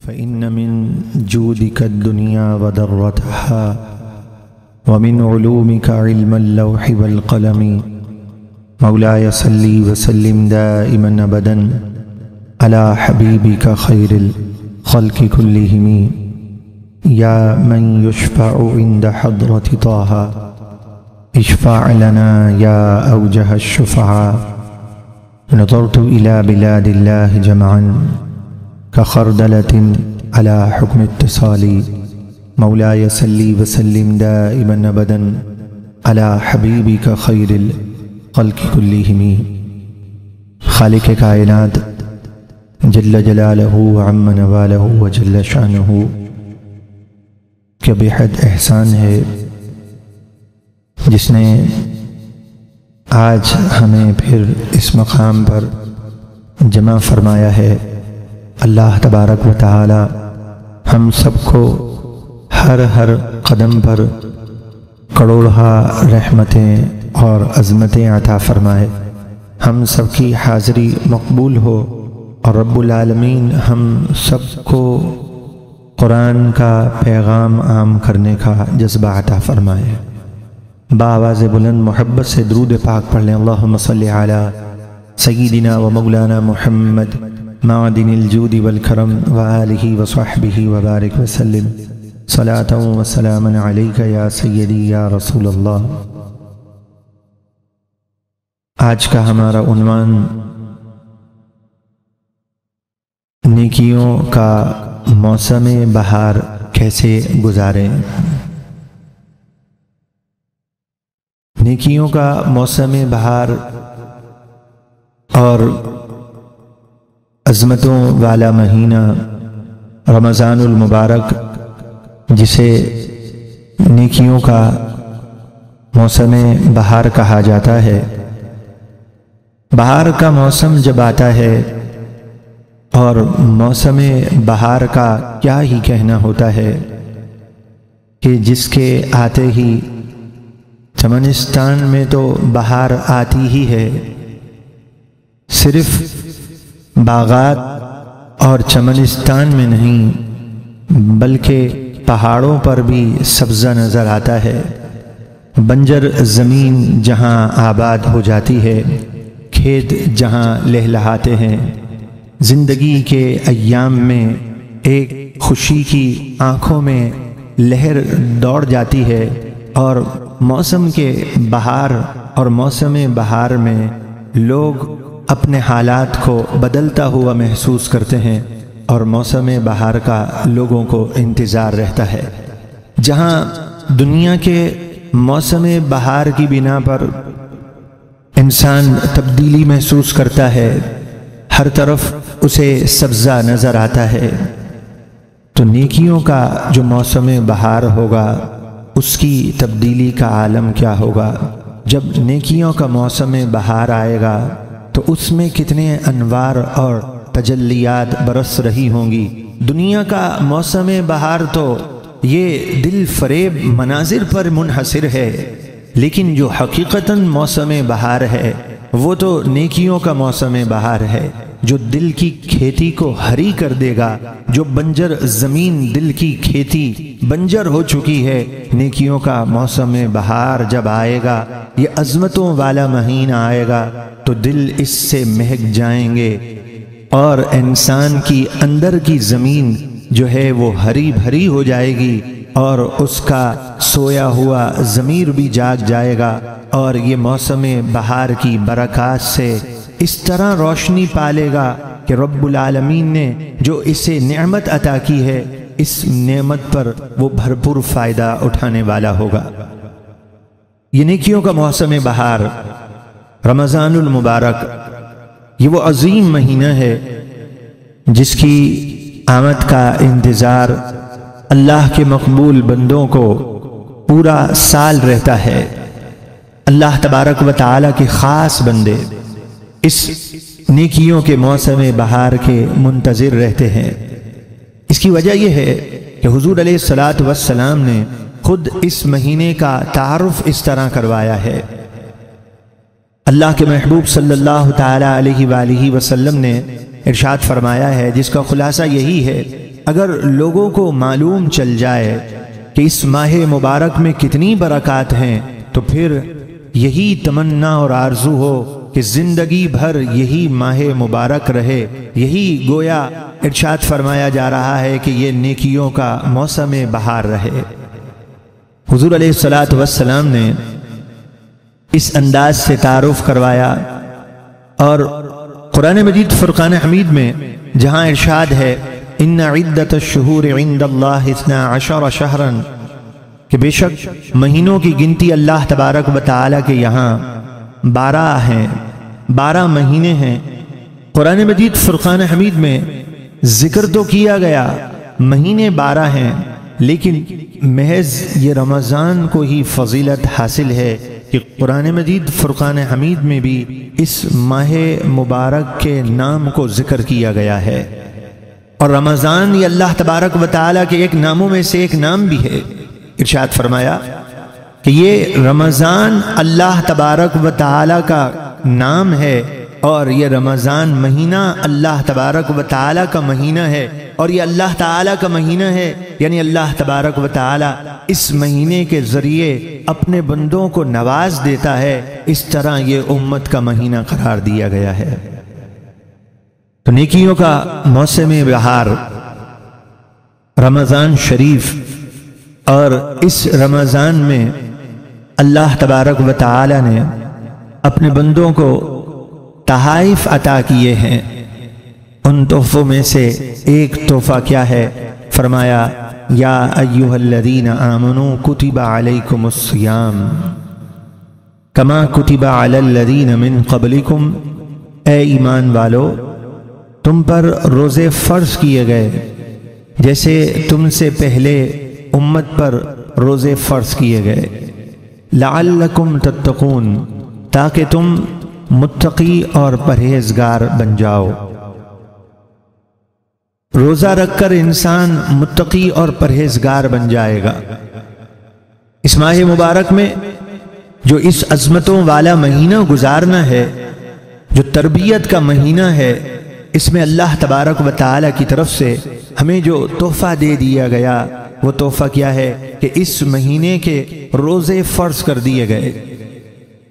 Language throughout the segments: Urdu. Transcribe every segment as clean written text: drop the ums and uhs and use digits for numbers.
فإن من جودك الدنيا وضرتها ومن علومك علم اللوح والقلم مولاي صل وسلم دائما أبدا على حبيبك خير الخلق كلهم يا من يشفع عند حضرة طه اشفع لنا يا أوجه الشفعاء. نظرت إلى بلاد الله جمعا كخردلة على حكم اتصالي مولاي صل وسلم دائما أبدا على حبيبك خير الخلق كلهم. خالق کائنات جل جلالہ وعم نوالہ وجل شانہ کے بے حد احسان ہے جس نے آج ہمیں پھر اس مقام پر جمع فرمایا ہے. اللہ تبارک و تعالی ہم سب کو ہر قدم پر کروڑہا رحمتیں اور عظمتیں عطا فرمائے. ہم سب کی حاضری مقبول ہو اور رب العالمین ہم سب کو قرآن کا پیغام عام کرنے کا جذبہ عطا فرمائے. بآواز بلند محبت سے درود پاک پڑھ لیں. اللہم صلی علی سیدنا و مولانا محمد معدن الجود والکرم وآلہ وصحبہ وبارک وسلم صلاۃ و سلاما علیک یا سیدی یا رسول اللہ. آج کا ہمارا عنوان نیکیوں کا موسم بہار کیسے گزاریں. نیکیوں کا موسم بہار اور عظمتوں والا مہینہ رمضان المبارک جسے نیکیوں کا موسم بہار کہا جاتا ہے. بہار کا موسم جب آتا ہے اور موسم بہار کا کیا ہی کہنا ہوتا ہے کہ جس کے آتے ہی چمنستان میں تو بہار آتی ہی ہے. صرف باغات اور چمنستان میں نہیں بلکہ پہاڑوں پر بھی سبزہ نظر آتا ہے. بنجر زمین جہاں آباد ہو جاتی ہے، کھیت جہاں لہلہاتے ہیں، زندگی کے ایام میں ایک خوشی کی آنکھوں میں لہر دوڑ جاتی ہے اور موسم کے بہار اور موسم بہار میں لوگ اپنے حالات کو بدلتا ہوا محسوس کرتے ہیں اور موسم بہار کا لوگوں کو انتظار رہتا ہے. جہاں دنیا کے موسم بہار کی بنا پر انسان تبدیلی محسوس کرتا ہے، ہر طرف اسے سبزہ نظر آتا ہے، تو نیکیوں کا جو موسم بہار ہوگا اس کی تبدیلی کا عالم کیا ہوگا. جب نیکیوں کا موسم بہار آئے گا تو اس میں کتنے انوار اور تجلیات برس رہی ہوں گی. دنیا کا موسم بہار تو یہ دل فریب مناظر پر منحصر ہے، لیکن جو حقیقتاً موسم بہار ہے وہ تو نیکیوں کا موسم بہار ہے جو دل کی کھیتی کو ہری کر دے گا. جو بنجر زمین دل کی کھیتی بنجر ہو چکی ہے، نیکیوں کا موسم بہار جب آئے گا، یہ عظمتوں والا مہینہ آئے گا تو دل اس سے مہک جائیں گے اور انسان کی اندر کی زمین جو ہے وہ ہری بھری ہو جائے گی اور اس کا سویا ہوا ضمیر بھی جاگ جائے گا اور یہ موسم بہار کی برکات سے اس طرح روشنی پالے گا کہ رب العالمین نے جو اسے نعمت عطا کی ہے اس نعمت پر وہ بھرپور فائدہ اٹھانے والا ہوگا. یہ نیکیوں کا موسم بہار رمضان المبارک یہ وہ عظیم مہینہ ہے جس کی آمد کا انتظار اللہ کے مقبول بندوں کو پورا سال رہتا ہے. اللہ تبارک و تعالی کے خاص بندے اس نیکیوں کے موسم بہار کے منتظر رہتے ہیں. اس کی وجہ یہ ہے کہ حضور علیہ السلام نے خود اس مہینے کا تعارف اس طرح کروایا ہے. اللہ کے محبوب صلی اللہ تعالی علیہ وآلہ وسلم نے ارشاد فرمایا ہے، جس کا خلاصہ یہی ہے اگر لوگوں کو معلوم چل جائے کہ اس ماہ مبارک میں کتنی برکات ہیں تو پھر یہی تمنا اور آرزو ہو کہ زندگی بھر یہی ماہ مبارک رہے. یہی گویا ارشاد فرمایا جا رہا ہے کہ یہ نیکیوں کا موسم بہار رہے. حضور علیہ الصلوۃ والسلام نے اس انداز سے تعارف کروایا، اور قرآن مجید فرقان حمید میں جہاں ارشاد ہے ان عدت الشہور عند اللہ 12 شہرا، کہ بے شک مہینوں کی گنتی اللہ تبارک و تعالی کے یہاں 12 ہیں، 12 مہینے ہیں. قرآن مجید فرقان حمید میں ذکر تو کیا گیا مہینے 12 ہیں، لیکن محض یہ رمضان کو ہی فضیلت حاصل ہے کہ قرآن مجید فرقان حمید میں بھی اس ماہ مبارک کے نام کو ذکر کیا گیا ہے. اور رمضان یہ اللہ تبارک و تعالی کے ایک ناموں میں سے ایک نام بھی ہے. ارشاد فرمایا کہ یہ رمضان اللہ تبارک و تعالی کا نام ہے، اور یہ رمضان مہینہ اللہ تبارک و تعالی کا مہینہ ہے، اور یہ اللہ تعالی کا مہینہ ہے، یعنی اللہ تبارک و تعالی اس مہینے کے ذریعے اپنے بندوں کو نواز دیتا ہے. اس طرح یہ امت کا مہینہ قرار دیا گیا ہے. تو نیکیوں کا موسم بہار رمضان شریف، اور اس رمضان میں اللہ تبارک و تعالی نے اپنے بندوں کو تحائف عطا کیے ہیں. ان تحفوں میں سے ایک تحفہ کیا ہے؟ فرمایا یا ایھا الذین آمنوا کتب علیکم الصیام کما کتب علی الذین من قبلکم، اے ایمان والو تم پر روزے فرض کیے گئے جیسے تم سے پہلے امت پر روزے فرض کیے گئے. لعلکم تتقون، تاکہ تم متقی اور پرہیزگار بن جاؤ. روزہ رکھ کر انسان متقی اور پرہیزگار بن جائے گا. اس ماہ مبارک میں جو اس عظمتوں والا مہینہ گزارنا ہے، جو تربیت کا مہینہ ہے، اس میں اللہ تبارک و تعالی کی طرف سے ہمیں جو تحفہ دے دیا گیا وہ تحفہ کیا ہے کہ اس مہینے کے روزے فرض کر دیے گئے.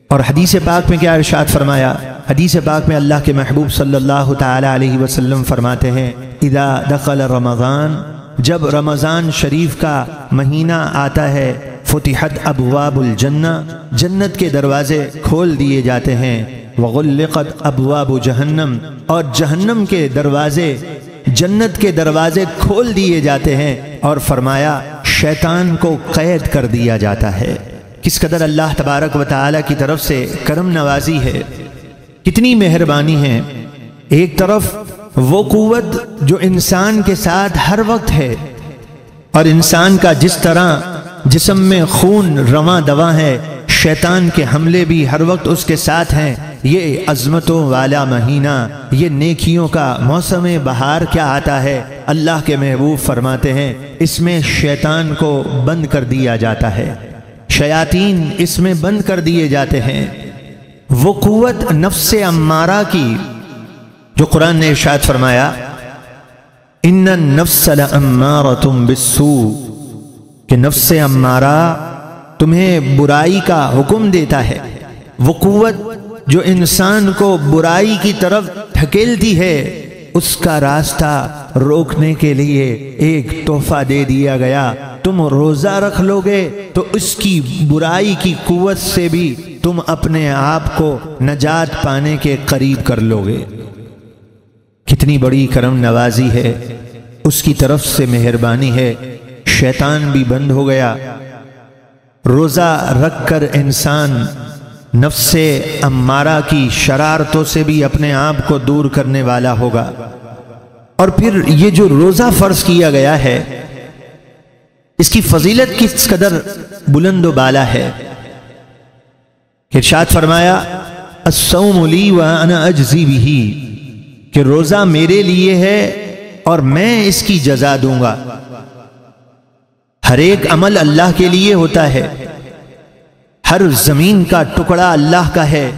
اور حدیث پاک میں کیا ارشاد فرمایا؟ حدیث پاک میں اللہ کے محبوب صلی اللہ تعالی علیہ وسلم فرماتے ہیں اذا دخل رمضان، جب رمضان شریف کا مہینہ آتا ہے، فتحت ابواب الجنہ، جنت کے دروازے کھول دیے جاتے ہیں، وغلقت ابواب جہنم، اور جہنم کے دروازے، جنت کے دروازے کھول دیے جاتے ہیں. اور فرمایا شیطان کو قید کر دیا جاتا ہے. کس قدر اللہ تبارک و تعالی کی طرف سے کرم نوازی ہے، کتنی مہربانی ہے. ایک طرف وہ قوت جو انسان کے ساتھ ہر وقت ہے، اور انسان کا جس طرح جسم میں خون رواں دواں ہے، شیطان کے حملے بھی ہر وقت اس کے ساتھ ہیں. یہ عظمتوں والا مہینہ، یہ نیکیوں کا موسم بہار کیا آتا ہے؟ اللہ کے محبوب فرماتے ہیں اس میں شیطان کو بند کر دیا جاتا ہے، شیاطین اس میں بند کر دیے جاتے ہیں. وہ قوت نفس امارہ کی جو قرآن نے ارشاد فرمایا ان النفس لامارۃ بالسوء، کہ نفس امارہ تمہیں برائی کا حکم دیتا ہے. وہ قوت جو انسان کو برائی کی طرف ڈھکیلتی ہے، اس کا راستہ روکنے کے لیے ایک تحفہ دے دیا گیا. تم روزہ رکھ لو گے تو اس کی برائی کی قوت سے بھی تم اپنے آپ کو نجات پانے کے قریب کر لو گے. کتنی بڑی کرم نوازی ہے، اس کی طرف سے مہربانی ہے. شیطان بھی بند ہو گیا. روزہ رکھ کر انسان نفس امارہ کی شرارتوں سے بھی اپنے آپ کو دور کرنے والا ہوگا. اور پھر یہ جو روزہ فرض کیا گیا ہے، اس کی فضیلت کس قدر بلند و بالا ہے. ارشاد فرمایا الصوم لی وانا اجزی بہ، کہ روزہ میرے لیے ہے اور میں اس کی جزا دوں گا. ہر ایک عمل اللہ کے لیے ہوتا ہے، ہر زمین کا ٹکڑا اللہ کا ہے،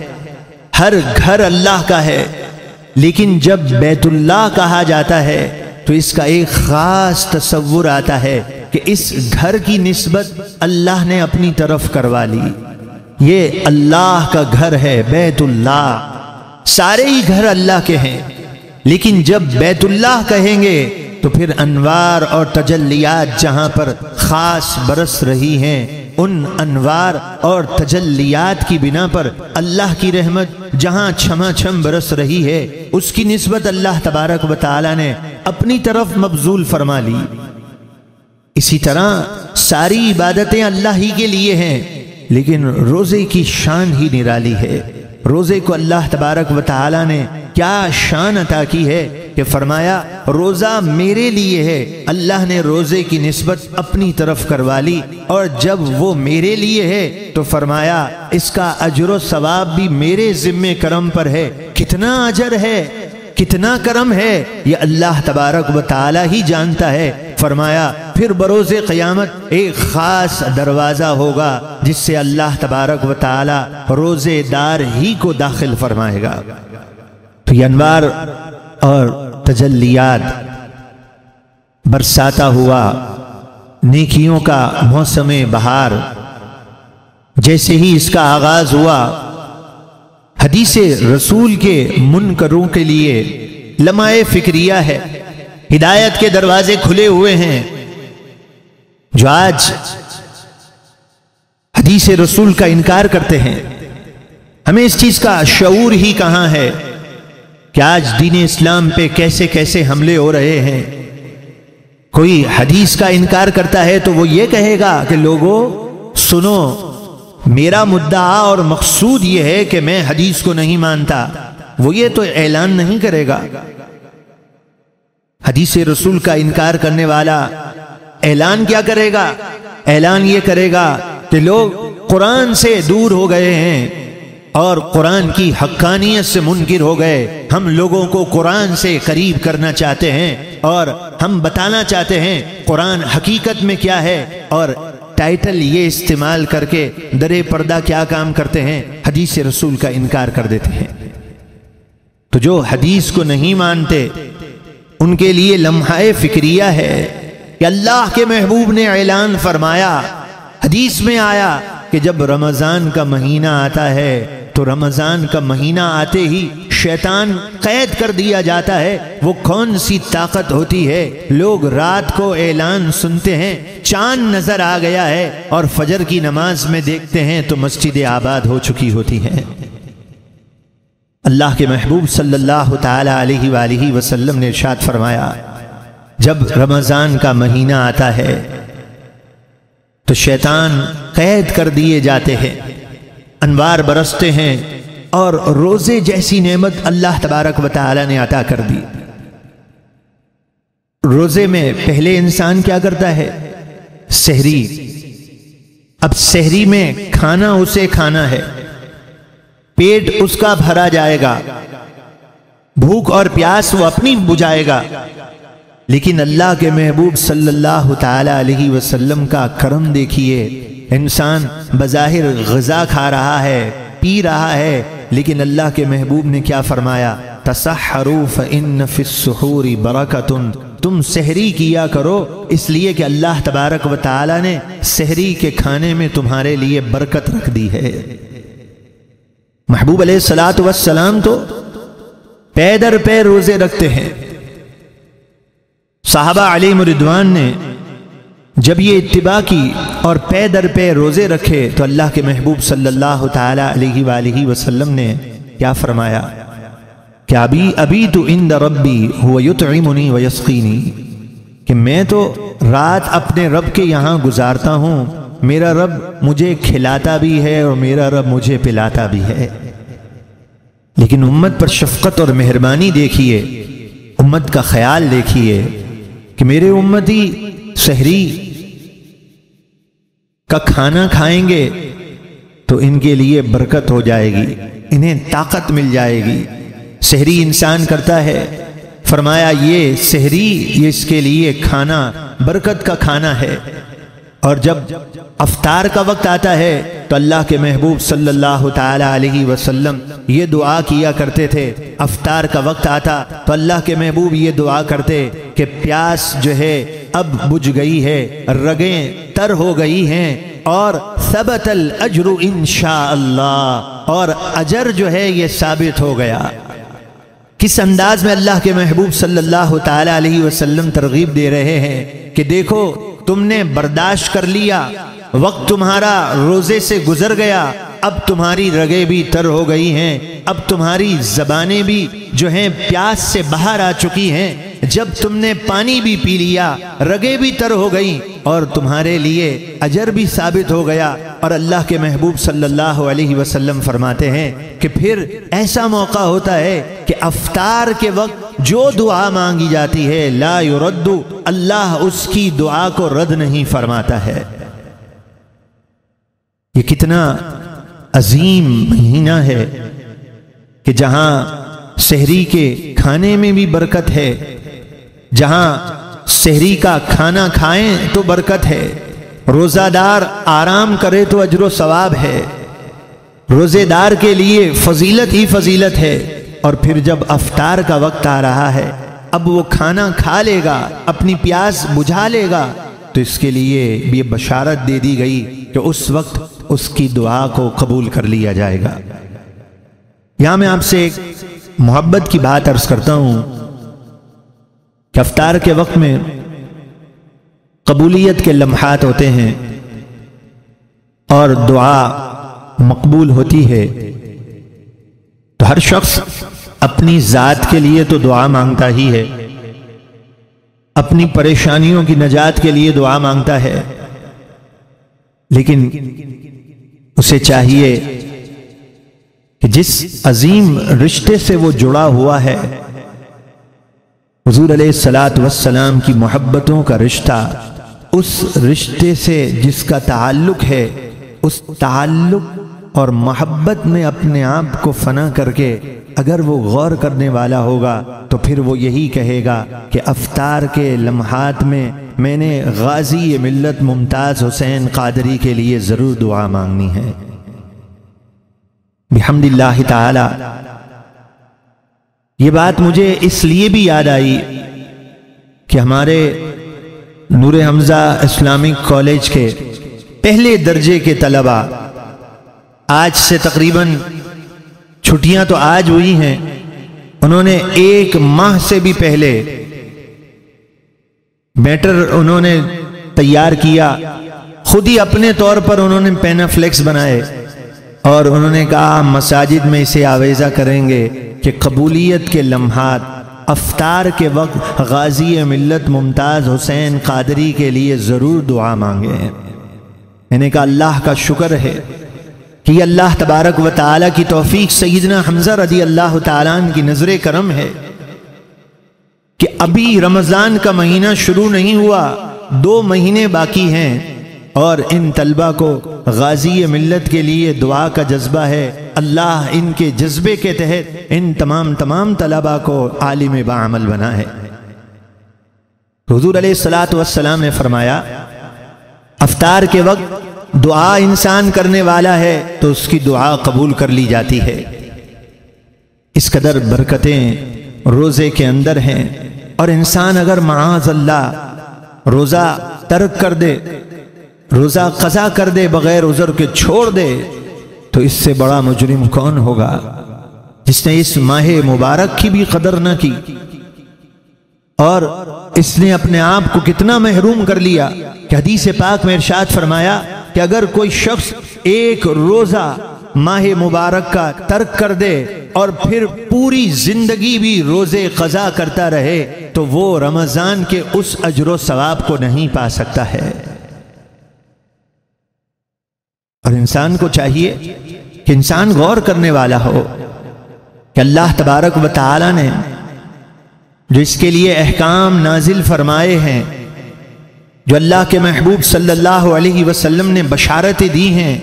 ہر گھر اللہ کا ہے، لیکن جب بیت اللہ کہا جاتا ہے تو اس کا ایک خاص تصور آتا ہے کہ اس گھر کی نسبت اللہ نے اپنی طرف کروا لی. یہ اللہ کا گھر ہے، بیت اللہ. سارے ہی گھر اللہ کے ہیں، لیکن جب بیت اللہ کہیں گے تو پھر انوار اور تجلیات جہاں پر خاص برس رہی ہیں، ان انوار اور تجلیات کی بنا پر اللہ کی رحمت جہاں چھما چھم برس رہی ہے، اس کی نسبت اللہ تبارک و تعالی نے اپنی طرف مبذول فرما لی. اسی طرح ساری عبادتیں اللہ ہی کے لیے ہیں، لیکن روزے کی شان ہی نرالی ہے. روزے کو اللہ تبارک و تعالی نے کیا شان عطا کی ہے کہ فرمایا روزہ میرے لیے ہے. اللہ نے روزے کی نسبت اپنی طرف کروا لی، اور جب وہ میرے لیے ہے تو فرمایا اس کا اجر و ثواب بھی میرے ذمہ کرم پر ہے. کتنا اجر ہے، کتنا کرم ہے، یہ اللہ تبارک و تعالی ہی جانتا ہے. فرمایا پھر بروز قیامت ایک خاص دروازہ ہوگا جس سے اللہ تبارک و تعالی روزے دار ہی کو داخل فرمائے گا. تو یہ انوار اور تجلیات برساتا ہوا نیکیوں کا موسم بہار جیسے ہی اس کا آغاز ہوا، حدیث رسول کے منکروں کے لیے لمحہ فکریہ ہے. ہدایت کے دروازے کھلے ہوئے ہیں. جو آج حدیث رسول کا انکار کرتے ہیں، ہمیں اس چیز کا شعور ہی کہاں ہے کہ آج دین اسلام پہ کیسے کیسے حملے ہو رہے ہیں. کوئی حدیث کا انکار کرتا ہے تو وہ یہ کہے گا کہ لوگوں سنو، میرا مدعا اور مقصود یہ ہے کہ میں حدیث کو نہیں مانتا. وہ یہ تو اعلان نہیں کرے گا. حدیث رسول کا انکار کرنے والا اعلان کیا کرے گا؟ اعلان یہ کرے گا کہ لوگ قرآن سے دور ہو گئے ہیں اور قرآن کی حقانیت سے منکر ہو گئے. ہم لوگوں کو قرآن سے قریب کرنا چاہتے ہیں اور ہم بتانا چاہتے ہیں قرآن حقیقت میں کیا ہے، اور ٹائٹل یہ استعمال کر کے درے پردہ کیا کام کرتے ہیں؟ حدیث رسول کا انکار کر دیتے ہیں. تو جو حدیث کو نہیں مانتے ان کے لیے لمحہ فکریہ ہے کہ اللہ کے محبوب نے اعلان فرمایا، حدیث میں آیا کہ جب رمضان کا مہینہ آتا ہے تو رمضان کا مہینہ آتے ہی شیطان قید کر دیا جاتا ہے. وہ کون سی طاقت ہوتی ہے؟ لوگ رات کو اعلان سنتے ہیں چاند نظر آ گیا ہے، اور فجر کی نماز میں دیکھتے ہیں تو مسجد آباد ہو چکی ہوتی ہیں. اللہ کے محبوب صلی اللہ تعالی علیہ وآلہ وسلم نے ارشاد فرمایا جب رمضان کا مہینہ آتا ہے تو شیطان قید کر دیے جاتے ہیں، انوار برستے ہیں، اور روزے جیسی نعمت اللہ تبارک و تعالی نے عطا کر دی. روزے میں پہلے انسان کیا کرتا ہے؟ سحری. اب سحری میں کھانا اسے کھانا ہے، پیٹ اس کا بھرا جائے گا، بھوک اور پیاس وہ اپنی بجھائے گا. لیکن اللہ کے محبوب صلی اللہ تعالی علیہ وسلم کا کرم دیکھیے. انسان بظاہر غذا کھا رہا ہے، پی رہا ہے، لیکن اللہ کے محبوب نے کیا فرمایا؟ تسحروا فإن فی السحور برکۃ. تم سحری کیا کرو اس لیے کہ اللہ تبارک و تعالی نے سحری کے کھانے میں تمہارے لیے برکت رکھ دی ہے. محبوب علیہ الصلوۃ والسلام تو پے در پے روزے رکھتے ہیں. صحابہ علیہم رضوان نے جب یہ اتباع کی اور پے در پے روزے رکھے تو اللہ کے محبوب صلی اللہ تعالی علیہ وآلہ وسلم نے کیا فرمایا کہ ابی تو عند ربی هو یطعمنی ویسقینی، کہ میں تو رات اپنے رب کے یہاں گزارتا ہوں، میرا رب مجھے کھلاتا بھی ہے اور میرا رب مجھے پلاتا بھی ہے. لیکن امت پر شفقت اور مہربانی دیکھیے، امت کا خیال دیکھیے کہ میرے امتی سحری کا کھانا کھائیں گے تو ان کے لیے برکت ہو جائے گی، انہیں طاقت مل جائے گی. سحری انسان کرتا ہے، فرمایا یہ سحری یہ اس کے لیے کھانا برکت کا کھانا ہے. اور جب افطار کا وقت آتا ہے تو اللہ کے محبوب صلی اللہ تعالی علیہ وسلم یہ دعا کیا کرتے تھے۔ افطار کا وقت آتا تو اللہ کے محبوب یہ دعا کرتے کہ پیاس جو ہے اب بجھ گئی ہے، رگیں تر ہو گئی ہیں، اور ثبت الاجر انشاءاللہ، اور اجر جو ہے یہ ثابت ہو گیا۔ کس انداز میں اللہ کے محبوب صلی اللہ تعالی علیہ وسلم ترغیب دے رہے ہیں کہ دیکھو تم نے برداشت کر لیا، وقت تمہارا روزے سے گزر گیا، اب تمہاری رگیں بھی تر ہو گئی ہیں، اب تمہاری زبانیں بھی جو ہیں پیاس سے باہر آ چکی ہیں، جب تم نے پانی بھی پی لیا، رگیں بھی تر ہو گئیں، اور تمہارے لیے اجر بھی ثابت ہو گیا۔ اور اللہ کے محبوب صلی اللہ علیہ وسلم فرماتے ہیں کہ پھر ایسا موقع ہوتا ہے کہ افطار کے وقت جو دعا مانگی جاتی ہے لا یرد، اللہ اس کی دعا کو رد نہیں فرماتا ہے۔ یہ کتنا عظیم مہینہ ہے کہ جہاں سحری کے کھانے میں بھی برکت ہے، جہاں سحری کا کھانا کھائیں تو برکت ہے، روزہ دار آرام کرے تو اجر و ثواب ہے، روزے دار کے لیے فضیلت ہی فضیلت ہے۔ اور پھر جب افطار کا وقت آ رہا ہے، اب وہ کھانا کھا لے گا، اپنی پیاس بجھا لے گا، تو اس کے لیے بھی یہ بشارت دے دی گئی کہ اس وقت اس کی دعا کو قبول کر لیا جائے گا۔ یہاں میں آپ سے ایک محبت کی بات عرض کرتا ہوں کہ افطار کے وقت میں قبولیت کے لمحات ہوتے ہیں اور دعا مقبول ہوتی ہے، تو ہر شخص اپنی ذات کے لیے تو دعا مانگتا ہی ہے، اپنی پریشانیوں کی نجات کے لیے دعا مانگتا ہے، لیکن اسے چاہیے کہ جس عظیم رشتے سے وہ جڑا ہوا ہے، حضور علیہ الصلوۃ والسلام کی محبتوں کا رشتہ، اس رشتے سے جس کا تعلق ہے، اس تعلق اور محبت میں اپنے آپ کو فنا کر کے اگر وہ غور کرنے والا ہوگا تو پھر وہ یہی کہے گا کہ افطار کے لمحات میں میں نے غازی ملت ممتاز حسین قادری کے لیے ضرور دعا مانگنی ہے۔ بحمد اللہ تعالی یہ بات مجھے اس لیے بھی یاد آئی کہ ہمارے نور حمزہ اسلامک کالج کے پہلے درجے کے طلبہ آج سے تقریباً چھٹیاں تو آج ہوئی ہیں، انہوں نے 1 ماہ سے بھی پہلے میٹر انہوں نے تیار کیا، خود ہی اپنے طور پر انہوں نے پینافلیکس بنائے اور انہوں نے کہا مساجد میں اسے آویزہ کریں گے کہ قبولیت کے لمحات افطار کے وقت غازی ملت ممتاز حسین قادری کے لیے ضرور دعا مانگیں۔ میں نے کہا اللہ کا شکر ہے کہ یہ اللہ تبارک و تعالی کی توفیق سیدنا حمزہ رضی اللہ تعالیٰ عنہ کی نظر کرم ہے کہ ابھی رمضان کا مہینہ شروع نہیں ہوا، 2 مہینے باقی ہیں، اور ان طلبہ کو غازی ملت کے لیے دعا کا جذبہ ہے۔ اللہ ان کے جذبے کے تحت ان تمام طلبہ کو عالم بعمل بنا ہے۔ حضور علیہ الصلوۃ والسلام نے فرمایا افطار کے وقت دعا انسان کرنے والا ہے تو اس کی دعا قبول کر لی جاتی ہے۔ اس قدر برکتیں روزے کے اندر ہیں، اور انسان اگر معاذ اللہ روزہ ترک کر دے، روزہ قضا کر دے، بغیر عذر کے چھوڑ دے، تو اس سے بڑا مجرم کون ہوگا جس نے اس ماہ مبارک کی بھی قدر نہ کی، اور اس نے اپنے آپ کو کتنا محروم کر لیا کہ حدیث پاک میں ارشاد فرمایا کہ اگر کوئی شخص 1 روزہ ماہ مبارک کا ترک کر دے اور پھر پوری زندگی بھی روزے قضا کرتا رہے تو وہ رمضان کے اس اجر و ثواب کو نہیں پا سکتا ہے۔ اور انسان کو چاہیے کہ انسان غور کرنے والا ہو کہ اللہ تبارک و تعالی نے جو اس کے لیے احکام نازل فرمائے ہیں، جو اللہ کے محبوب صلی اللہ علیہ وسلم نے بشارتیں دی ہیں،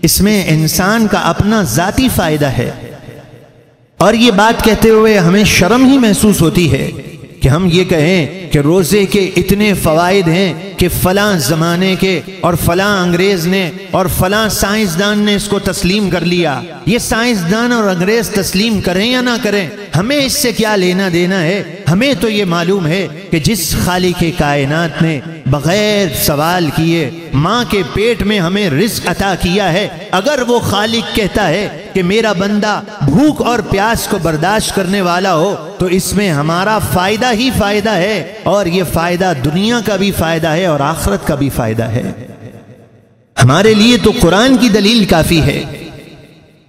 اس میں انسان کا اپنا ذاتی فائدہ ہے، اور یہ بات کہتے ہوئے ہمیں شرم ہی محسوس ہوتی ہے کہ ہم یہ کہیں کہ روزے کے اتنے فوائد ہیں کہ فلاں زمانے کے اور فلاں انگریز نے اور فلاں سائنسدان نے اس کو تسلیم کر لیا۔ یہ سائنسدان اور انگریز تسلیم کریں یا نہ کریں، ہمیں اس سے کیا لینا دینا ہے؟ ہمیں تو یہ معلوم ہے کہ جس خالق کائنات نے بغیر سوال کیے ماں کے پیٹ میں ہمیں رزق عطا کیا ہے، اگر وہ خالق کہتا ہے کہ میرا بندہ بھوک اور پیاس کو برداشت کرنے والا ہو تو اس میں ہمارا فائدہ ہی فائدہ ہے، اور یہ فائدہ دنیا کا بھی فائدہ ہے اور آخرت کا بھی فائدہ ہے۔ ہمارے لیے تو قرآن کی دلیل کافی ہے،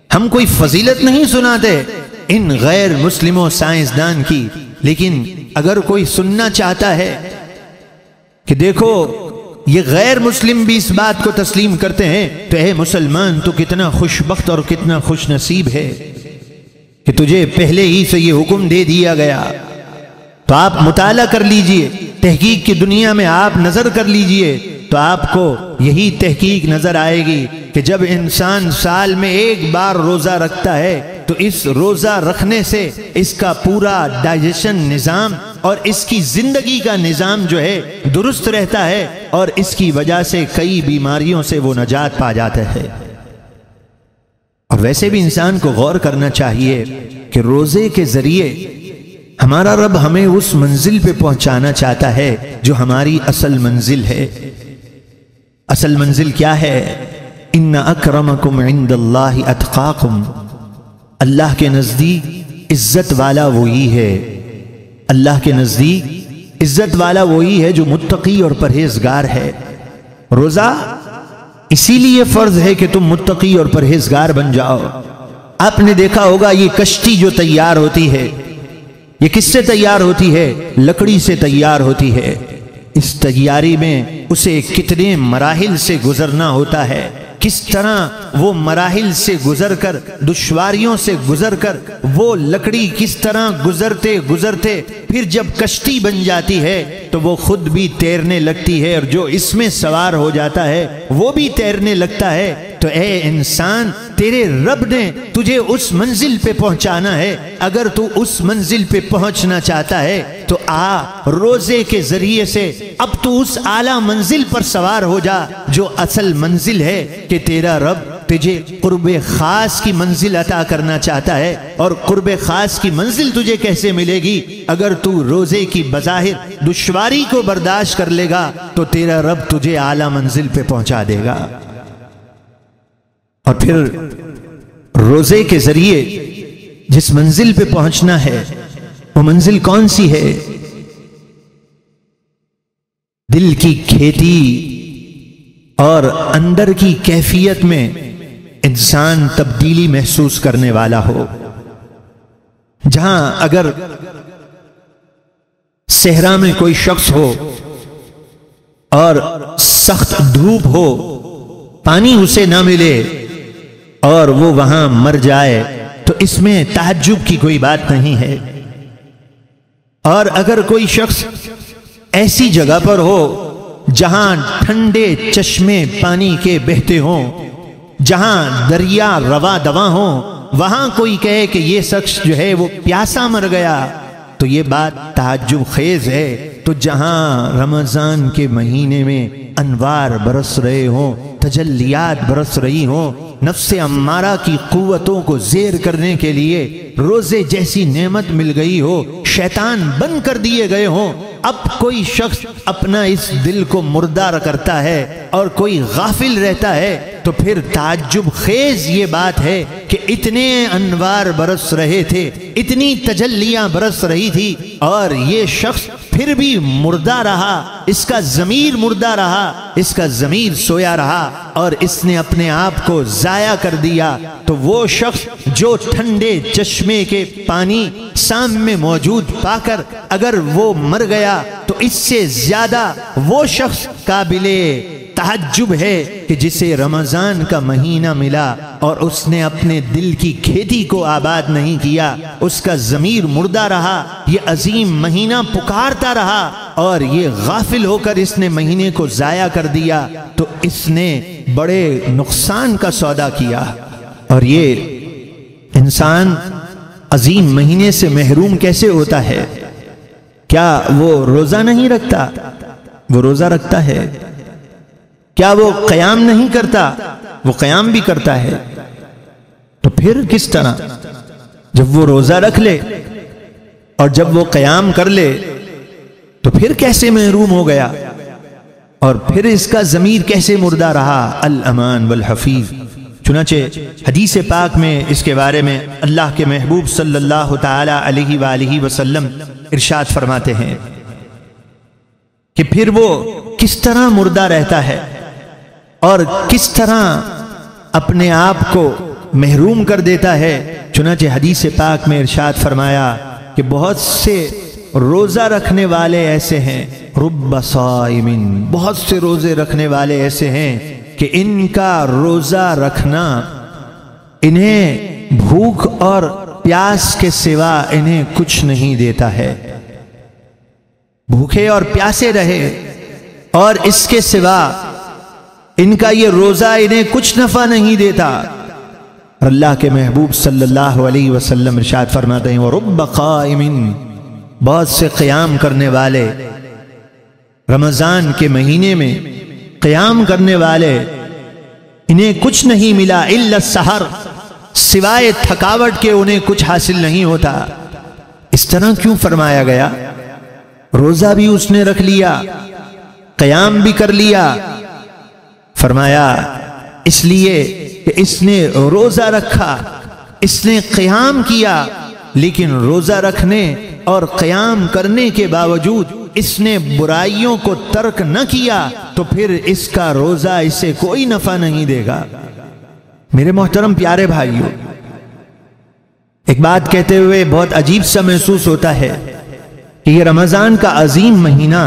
ہم کوئی فضیلت نہیں سناتے ان غیر مسلموں سائنسدان کی، لیکن اگر کوئی سننا چاہتا ہے کہ دیکھو یہ غیر مسلم بھی اس بات کو تسلیم کرتے ہیں، تو اے مسلمان تو کتنا خوش بخت اور کتنا خوش نصیب ہے کہ تجھے پہلے ہی سے یہ حکم دے دیا گیا۔ تو آپ مطالعہ کر لیجئے، تحقیق کی دنیا میں آپ نظر کر لیجئے تو آپ کو یہی تحقیق نظر آئے گی کہ جب انسان سال میں ایک بار روزہ رکھتا ہے تو اس روزہ رکھنے سے اس کا پورا ڈائجیشن نظام اور اس کی زندگی کا نظام جو ہے درست رہتا ہے، اور اس کی وجہ سے کئی بیماریوں سے وہ نجات پا جاتا ہے۔ اور ویسے بھی انسان کو غور کرنا چاہیے کہ روزے کے ذریعے ہمارا رب ہمیں اس منزل پہ پہنچانا چاہتا ہے جو ہماری اصل منزل ہے۔ اصل منزل کیا ہے؟ ان اکرمکم عند اللہ اتقاکم، اللہ کے نزدیک عزت والا وہی ہے، اللہ کے نزدیک عزت والا وہی ہے جو متقی اور پرہیزگار ہے۔ روزہ اسی لیے فرض ہے کہ تم متقی اور پرہیزگار بن جاؤ۔ آپ نے دیکھا ہوگا یہ کشتی جو تیار ہوتی ہے یہ کس سے تیار ہوتی ہے؟ لکڑی سے تیار ہوتی ہے۔ اس تیاری میں اسے کتنے مراحل سے گزرنا ہوتا ہے، کس طرح وہ مراحل سے گزر کر، دشواریوں سے گزر کر وہ لکڑی کس طرح گزرتے گزرتے پھر جب کشتی بن جاتی ہے تو وہ خود بھی تیرنے لگتی ہے، اور جو اس میں سوار ہو جاتا ہے وہ بھی تیرنے لگتا ہے۔ تو اے انسان، تیرے رب نے تجھے اس منزل پہ پہنچانا ہے، اگر تو اس منزل پہ پہنچنا چاہتا ہے تو روزے کے ذریعے سے اب تو اس اعلیٰ منزل پر سوار ہو جا جو اصل منزل ہے کہ تیرا رب تجھے قرب خاص کی منزل عطا کرنا چاہتا ہے۔ اور قرب خاص کی منزل تجھے کیسے ملے گی؟ اگر تو روزے کی بظاہر دشواری کو برداشت کر لے گا تو تیرا رب تجھے اعلیٰ منزل پہ پہنچا دے گا۔ اور پھر روزے کے ذریعے جس منزل پہ پہنچنا ہے وہ منزل کون سی ہے؟ دل کی کھیتی اور اندر کی کیفیت میں انسان تبدیلی محسوس کرنے والا ہو۔ جہاں اگر صحرا میں کوئی شخص ہو اور سخت دھوپ ہو، پانی اسے نہ ملے اور وہ وہاں مر جائے تو اس میں تعجب کی کوئی بات نہیں ہے۔ اور اگر کوئی شخص ایسی جگہ پر ہو جہاں ٹھنڈے چشمے پانی کے بہتے ہوں، جہاں دریا رواں دواں ہوں، وہاں کوئی کہے کہ یہ شخص جو ہے وہ پیاسا مر گیا تو یہ بات تعجب خیز ہے۔ تو جہاں رمضان کے مہینے میں انوار برس رہے ہوں، تجلیات برس رہی ہوں، نفس امارہ کی قوتوں کو زیر کرنے کے لیے روزے جیسی نعمت مل گئی ہو، شیطان بند کر دیے گئے ہوں، اب کوئی شخص اپنا اس دل کو مردہ کرتا ہے اور کوئی غافل رہتا ہے تو پھر تعجب خیز یہ بات ہے کہ اتنے انوار برس رہے تھے، اتنی تجلیاں برس رہی تھی اور یہ شخص پھر بھی مردہ رہا، اس کا ضمیر مردہ رہا، اس کا ضمیر سویا رہا اور اس نے اپنے آپ کو ضائع کر دیا۔ تو وہ شخص جو ٹھنڈے چشمے کے پانی سامنے موجود پا کر اگر وہ مر گیا تو اس سے زیادہ وہ شخص قابل تعجب ہے کہ جسے رمضان کا مہینہ ملا اور اس نے اپنے دل کی کھیتی کو آباد نہیں کیا، اس کا ضمیر مردہ رہا، یہ عظیم مہینہ پکارتا رہا اور یہ غافل ہو کر اس نے مہینے کو ضائع کر دیا تو اس نے بڑے نقصان کا سودا کیا۔ اور یہ انسان عظیم مہینے سے محروم کیسے ہوتا ہے کیا وہ روزہ نہیں رکھتا؟ وہ روزہ رکھتا ہے۔ کیا وہ قیام نہیں کرتا؟ وہ قیام بھی کرتا ہے۔ تو پھر کس طرح جب وہ روزہ رکھ لے اور جب وہ قیام کر لے تو پھر کیسے محروم ہو گیا؟ اور پھر اس کا ضمیر کیسے مردہ رہا؟ الامان والحفیظ۔ چنانچہ حدیث پاک میں اس کے بارے میں اللہ کے محبوب صلی اللہ تعالی علیہ وآلہ وسلم ارشاد فرماتے ہیں کہ پھر وہ کس طرح مردہ رہتا ہے اور کس طرح اپنے آپ کو محروم کر دیتا ہے۔ چنانچہ حدیث پاک میں ارشاد فرمایا کہ بہت سے روزہ رکھنے والے ایسے ہیں، رب صائم، بہت سے روزے رکھنے والے ایسے ہیں کہ ان کا روزہ رکھنا انہیں بھوک اور پیاس کے سوا انہیں کچھ نہیں دیتا ہے۔ بھوکے اور پیاسے رہے اور اس کے سوا ان کا یہ روزہ انہیں کچھ نفع نہیں دیتا۔ اللہ کے محبوب صلی اللہ علیہ وسلم ارشاد فرماتے ہیں وَرُبَّ قَائِمٍ، بہت سے قیام کرنے والے، رمضان کے مہینے میں قیام کرنے والے، انہیں کچھ نہیں ملا الا السحر، سوائے تھکاوٹ کے انہیں کچھ حاصل نہیں ہوتا۔ اس طرح کیوں فرمایا گیا؟ روزہ بھی اس نے رکھ لیا، قیام بھی کر لیا۔ فرمایا اس لیے کہ اس نے روزہ رکھا، اس نے قیام کیا، لیکن روزہ رکھنے اور قیام کرنے کے باوجود اس نے برائیوں کو ترک نہ کیا تو پھر اس کا روزہ اسے کوئی نفع نہیں دے گا۔ میرے محترم پیارے بھائیوں، ایک بات کہتے ہوئے بہت عجیب سا محسوس ہوتا ہے کہ یہ رمضان کا عظیم مہینہ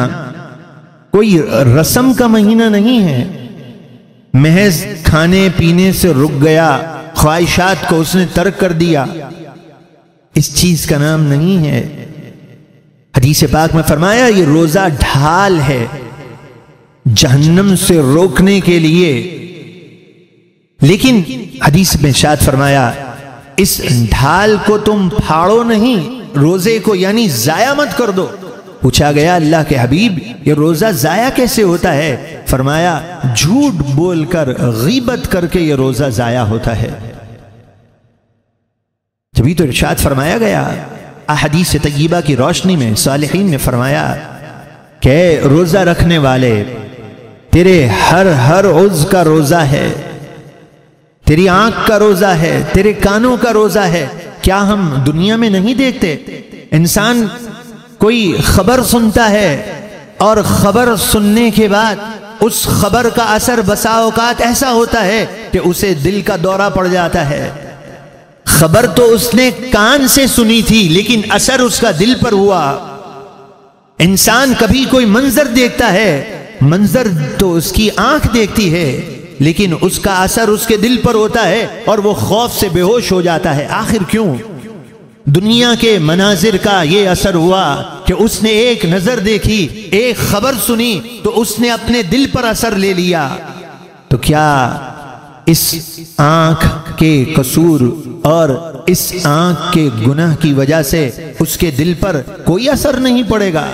کوئی رسم کا مہینہ نہیں ہے، محض کھانے پینے سے رک گیا، خواہشات کو اس نے ترک کر دیا، اس چیز کا نام نہیں ہے۔ حدیث پاک میں فرمایا یہ روزہ ڈھال ہے جہنم سے روکنے کے لیے، لیکن حدیث میں ارشاد فرمایا اس ڈھال کو تم پھاڑو نہیں، روزے کو یعنی ضائع مت کر دو۔ پوچھا گیا اللہ کے حبیب یہ روزہ ضائع کیسے ہوتا ہے؟ فرمایا جھوٹ بول کر، غیبت کر کے یہ روزہ ضائع ہوتا ہے۔ جبھی تو ارشاد فرمایا گیا احادیث طیبہ کی روشنی میں، صالحین نے فرمایا کہ روزہ رکھنے والے تیرے ہر عضو کا روزہ ہے، تیری آنکھ کا روزہ ہے، تیرے کانوں کا روزہ ہے۔ کیا ہم دنیا میں نہیں دیکھتے انسان کوئی خبر سنتا ہے اور خبر سننے کے بعد اس خبر کا اثر بسا اوقات ایسا ہوتا ہے کہ اسے دل کا دورہ پڑ جاتا ہے۔ خبر تو اس نے کان سے سنی تھی لیکن اثر اس کا دل پر ہوا۔ انسان کبھی کوئی منظر دیکھتا ہے، منظر تو اس کی آنکھ دیکھتی ہے لیکن اس کا اثر اس کے دل پر ہوتا ہے اور وہ خوف سے بے ہوش ہو جاتا ہے۔ آخر کیوں؟ دنیا کے مناظر کا یہ اثر ہوا کہ اس نے ایک نظر دیکھی، ایک خبر سنی تو اس نے اپنے دل پر اثر لے لیا۔ تو کیا اس آنکھ کے قصور اور اس آنکھ کے گناہ کی وجہ سے اس کے دل پر کوئی اثر نہیں پڑے گا؟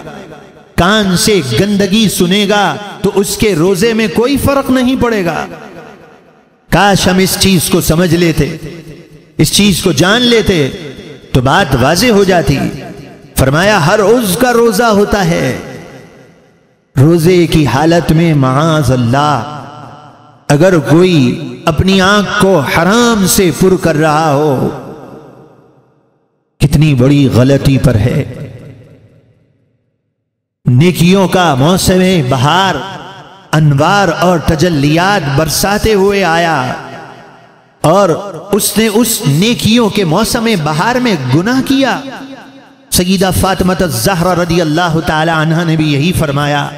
کان سے گندگی سنے گا تو اس کے روزے میں کوئی فرق نہیں پڑے گا۔ کاش ہم اس چیز کو سمجھ لیتے، اس چیز کو جان لیتے تو بات واضح ہو جاتی۔ فرمایا ہر عضو کا روزہ ہوتا ہے۔ روزے کی حالت میں معاذ اللہ اگر کوئی اپنی آنکھ کو حرام سے پر کر رہا ہو، کتنی بڑی غلطی پر ہے۔ نیکیوں کا موسم بہار انوار اور تجلیات برساتے ہوئے آیا اور اس نے اس نیکیوں کے موسم بہار میں گناہ کیا۔ سیدہ فاطمہ الزہرا رضی اللہ تعالی عنہ نے بھی یہی فرمایا،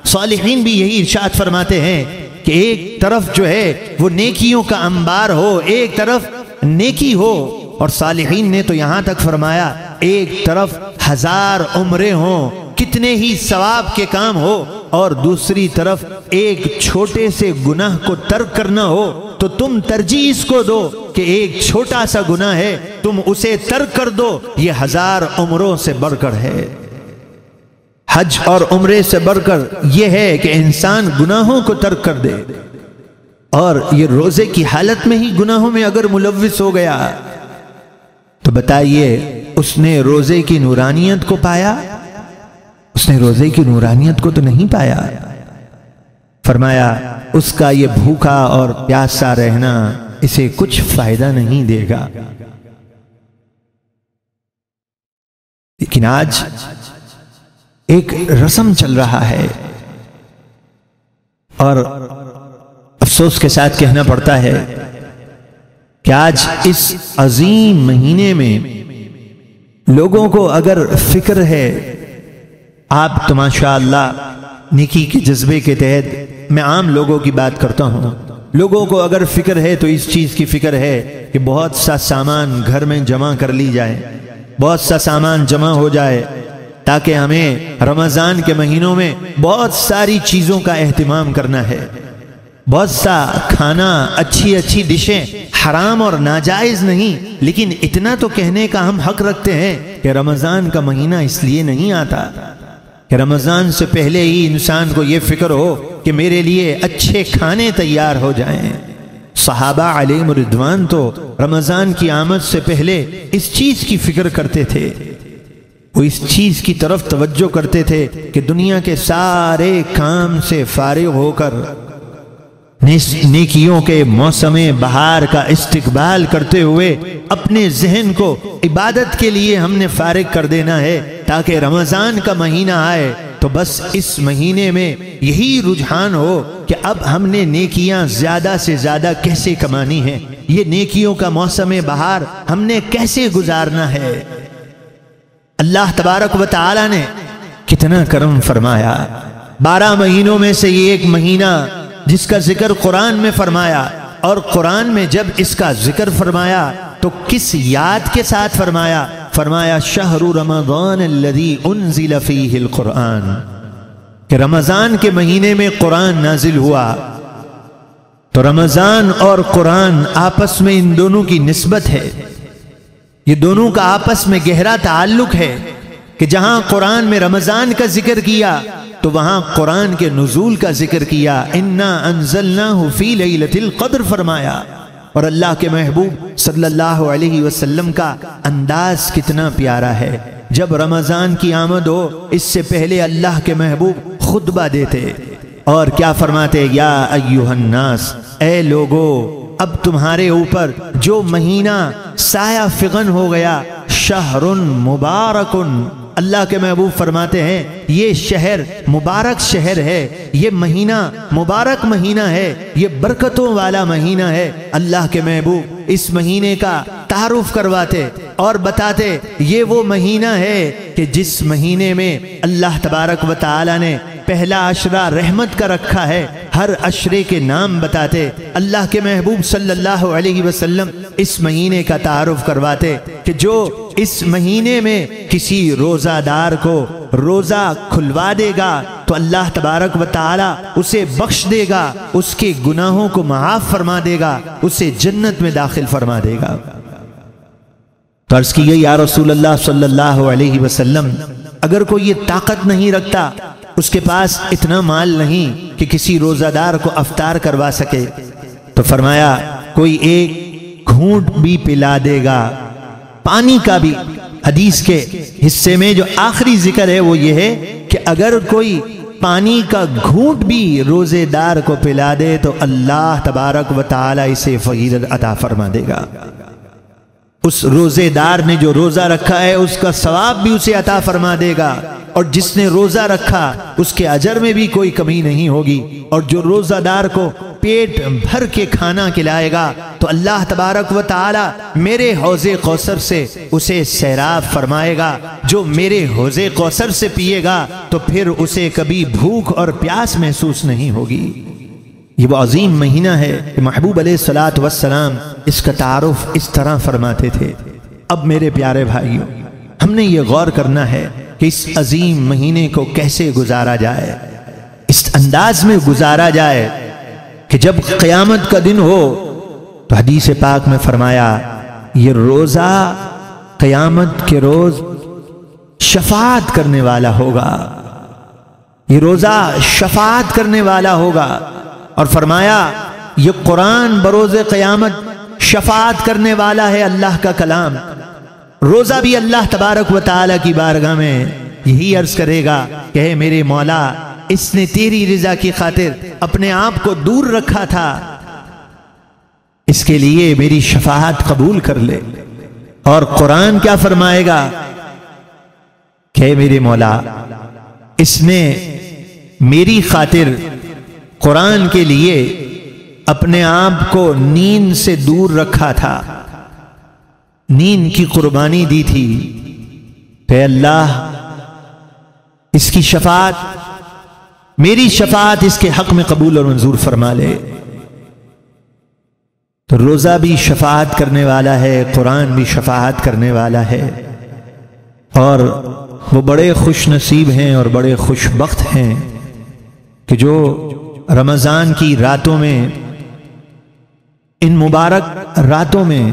صالحین بھی یہی ارشاد فرماتے ہیں کہ ایک طرف جو ہے وہ نیکیوں کا انبار ہو، ایک طرف نیکی ہو، اور صالحین نے تو یہاں تک فرمایا ایک طرف 1000 عمریں ہوں، کتنے ہی ثواب کے کام ہو، اور دوسری طرف ایک چھوٹے سے گناہ کو ترک کرنا ہو، تو تم ترجیح اس کو دو کہ ایک چھوٹا سا گناہ ہے تم اسے ترک کر دو، یہ 1000 عمروں سے بڑھ کر ہے۔ حج اور عمرے سے بڑھ کر یہ ہے کہ انسان گناہوں کو ترک کر دے، اور یہ روزے کی حالت میں ہی گناہوں میں اگر ملوث ہو گیا تو بتائیے اس نے روزے کی نورانیت کو پایا؟ اس نے روزے کی نورانیت کو تو نہیں پایا۔ فرمایا اس کا یہ بھوکا اور پیاسا رہنا اسے کچھ فائدہ نہیں دے گا۔ لیکن آج ایک رسم چل رہا ہے، اور افسوس کے ساتھ کہنا پڑتا ہے کہ آج اس عظیم مہینے میں لوگوں کو اگر فکر ہے، آپ تو ماشاءاللہ نیکی کے جذبے کے تحت میں عام لوگوں کی بات کرتا ہوں، لوگوں کو اگر فکر ہے تو اس چیز کی فکر ہے کہ بہت سا سامان گھر میں جمع کر لی جائے، بہت سا سامان جمع ہو جائے تاکہ ہمیں رمضان کے مہینوں میں بہت ساری چیزوں کا اہتمام کرنا ہے، بہت سا کھانا، اچھی اچھی ڈشیں، حرام اور ناجائز نہیں، لیکن اتنا تو کہنے کا ہم حق رکھتے ہیں کہ رمضان کا مہینہ اس لیے نہیں آتا کہ رمضان سے پہلے ہی انسان کو یہ فکر ہو کہ میرے لیے اچھے کھانے تیار ہو جائیں۔ صحابہ علیہم رضوان تو رمضان کی آمد سے پہلے اس چیز کی فکر کرتے تھے، وہ اس چیز کی طرف توجہ کرتے تھے کہ دنیا کے سارے کام سے فارغ ہو کر نیکیوں کے موسم بہار کا استقبال کرتے ہوئے اپنے ذہن کو عبادت کے لیے ہم نے فارغ کر دینا ہے، تاکہ رمضان کا مہینہ آئے تو بس اس مہینے میں یہی رجحان ہو کہ اب ہم نے نیکیاں زیادہ سے زیادہ کیسے کمانی ہیں، یہ نیکیوں کا موسم بہار ہم نے کیسے گزارنا ہے۔ اللہ تبارک و تعالی نے کتنا کرم فرمایا، 12 مہینوں میں سے یہ ایک مہینہ جس کا ذکر قرآن میں فرمایا، اور قرآن میں جب اس کا ذکر فرمایا تو کس یاد کے ساتھ فرمایا؟ فرمایا شہر رمضان الذی انزل فیہ القرآن، کہ رمضان کے مہینے میں قرآن نازل ہوا۔ تو رمضان اور قرآن آپس میں ان دونوں کی نسبت ہے، یہ دونوں کا آپس میں گہرا تعلق ہے کہ جہاں قرآن میں رمضان کا ذکر کیا تو وہاں قرآن کے نزول کا ذکر کیا، انا انزلناہ فی لیلۃ القدر فرمایا۔ اور اللہ کے محبوب صلی اللہ علیہ وسلم کا انداز کتنا پیارا ہے، جب رمضان کی آمد ہو اس سے پہلے اللہ کے محبوب خطبہ دیتے اور کیا فرماتے؟ یا ایھا الناس، اے لوگو، اب تمہارے اوپر جو مہینہ سایہ فغن ہو گیا، شہر مبارک، اللہ کے محبوب فرماتے ہیں یہ شہر مبارک شہر ہے، یہ مہینہ مبارک مہینہ ہے، یہ برکتوں والا مہینہ ہے۔ اللہ کے محبوب اس مہینے کا تعارف کرواتے اور بتاتے یہ وہ مہینہ ہے کہ جس مہینے میں اللہ تبارک و تعالی نے پہلا عشرہ رحمت کا رکھا ہے، ہر عشرے کے نام بتاتے۔ اللہ کے محبوب صلی اللہ علیہ وسلم اس مہینے کا تعارف کرواتے کہ جو اس مہینے میں کسی روزہ دار کو روزہ کھلوا دے گا تو اللہ تبارک و تعالی اسے بخش دے گا، اس کے گناہوں کو معاف فرما دے گا، اسے جنت میں داخل فرما دے گا۔ تو عرض کیے یا رسول اللہ صلی اللہ علیہ وسلم، اگر کوئی یہ طاقت نہیں رکھتا، اس کے پاس اتنا مال نہیں کہ کسی روزہ دار کو افطار کروا سکے، تو فرمایا کوئی ایک گھونٹ بھی پلا دے گا، پانی کا بھی۔ حدیث کے حصے میں جو آخری ذکر ہے وہ یہ ہے کہ اگر کوئی پانی کا گھونٹ بھی روزے دار کو پلا دے تو اللہ تبارک و تعالی اسے فضیلت عطا فرما دے گا۔ اس روزے دار نے جو روزہ رکھا ہے اس کا ثواب بھی اسے عطا فرما دے گا، اور جس نے روزہ رکھا اس کے اجر میں بھی کوئی کمی نہیں ہوگی، اور جو روزہ دار کو پیٹ بھر کے کھانا کھلائے گا تو اللہ تبارک و تعالی میرے حوض کوثر سے اسے سیراب فرمائے گا، جو میرے حوض کوثر سے پیے گا تو پھر اسے کبھی بھوک اور پیاس محسوس نہیں ہوگی۔ یہ وہ عظیم مہینہ ہے کہ محبوب علیہ الصلوۃ والسلام اس کا تعارف اس طرح فرماتے تھے۔ اب میرے پیارے بھائیوں، ہم نے یہ غور کرنا ہے کہ اس عظیم مہینے کو کیسے گزارا جائے، اس انداز میں گزارا جائے کہ جب قیامت کا دن ہو تو حدیث پاک میں فرمایا یہ روزہ قیامت کے روز شفاعت کرنے والا ہوگا، یہ روزہ شفاعت کرنے والا ہوگا، اور فرمایا یہ قرآن بروز قیامت شفاعت کرنے والا ہے، اللہ کا کلام۔ روزہ بھی اللہ تبارک و تعالی کی بارگاہ میں یہی عرض کرے گا کہ اے میرے مولا، اس نے تیری رضا کی خاطر اپنے آپ کو دور رکھا تھا، اس کے لیے میری شفاعت قبول کر لے۔ اور قرآن کیا فرمائے گا کہ اے میرے مولا، اس نے میری خاطر قرآن کے لیے اپنے آپ کو نیند سے دور رکھا تھا، نیند کی قربانی دی تھی، کہ اللہ اس کی شفاعت، میری شفاعت اس کے حق میں قبول اور منظور فرما لے۔ تو روزہ بھی شفاعت کرنے والا ہے، قرآن بھی شفاعت کرنے والا ہے، اور وہ بڑے خوش نصیب ہیں اور بڑے خوش بخت ہیں کہ جو رمضان کی راتوں میں، ان مبارک راتوں میں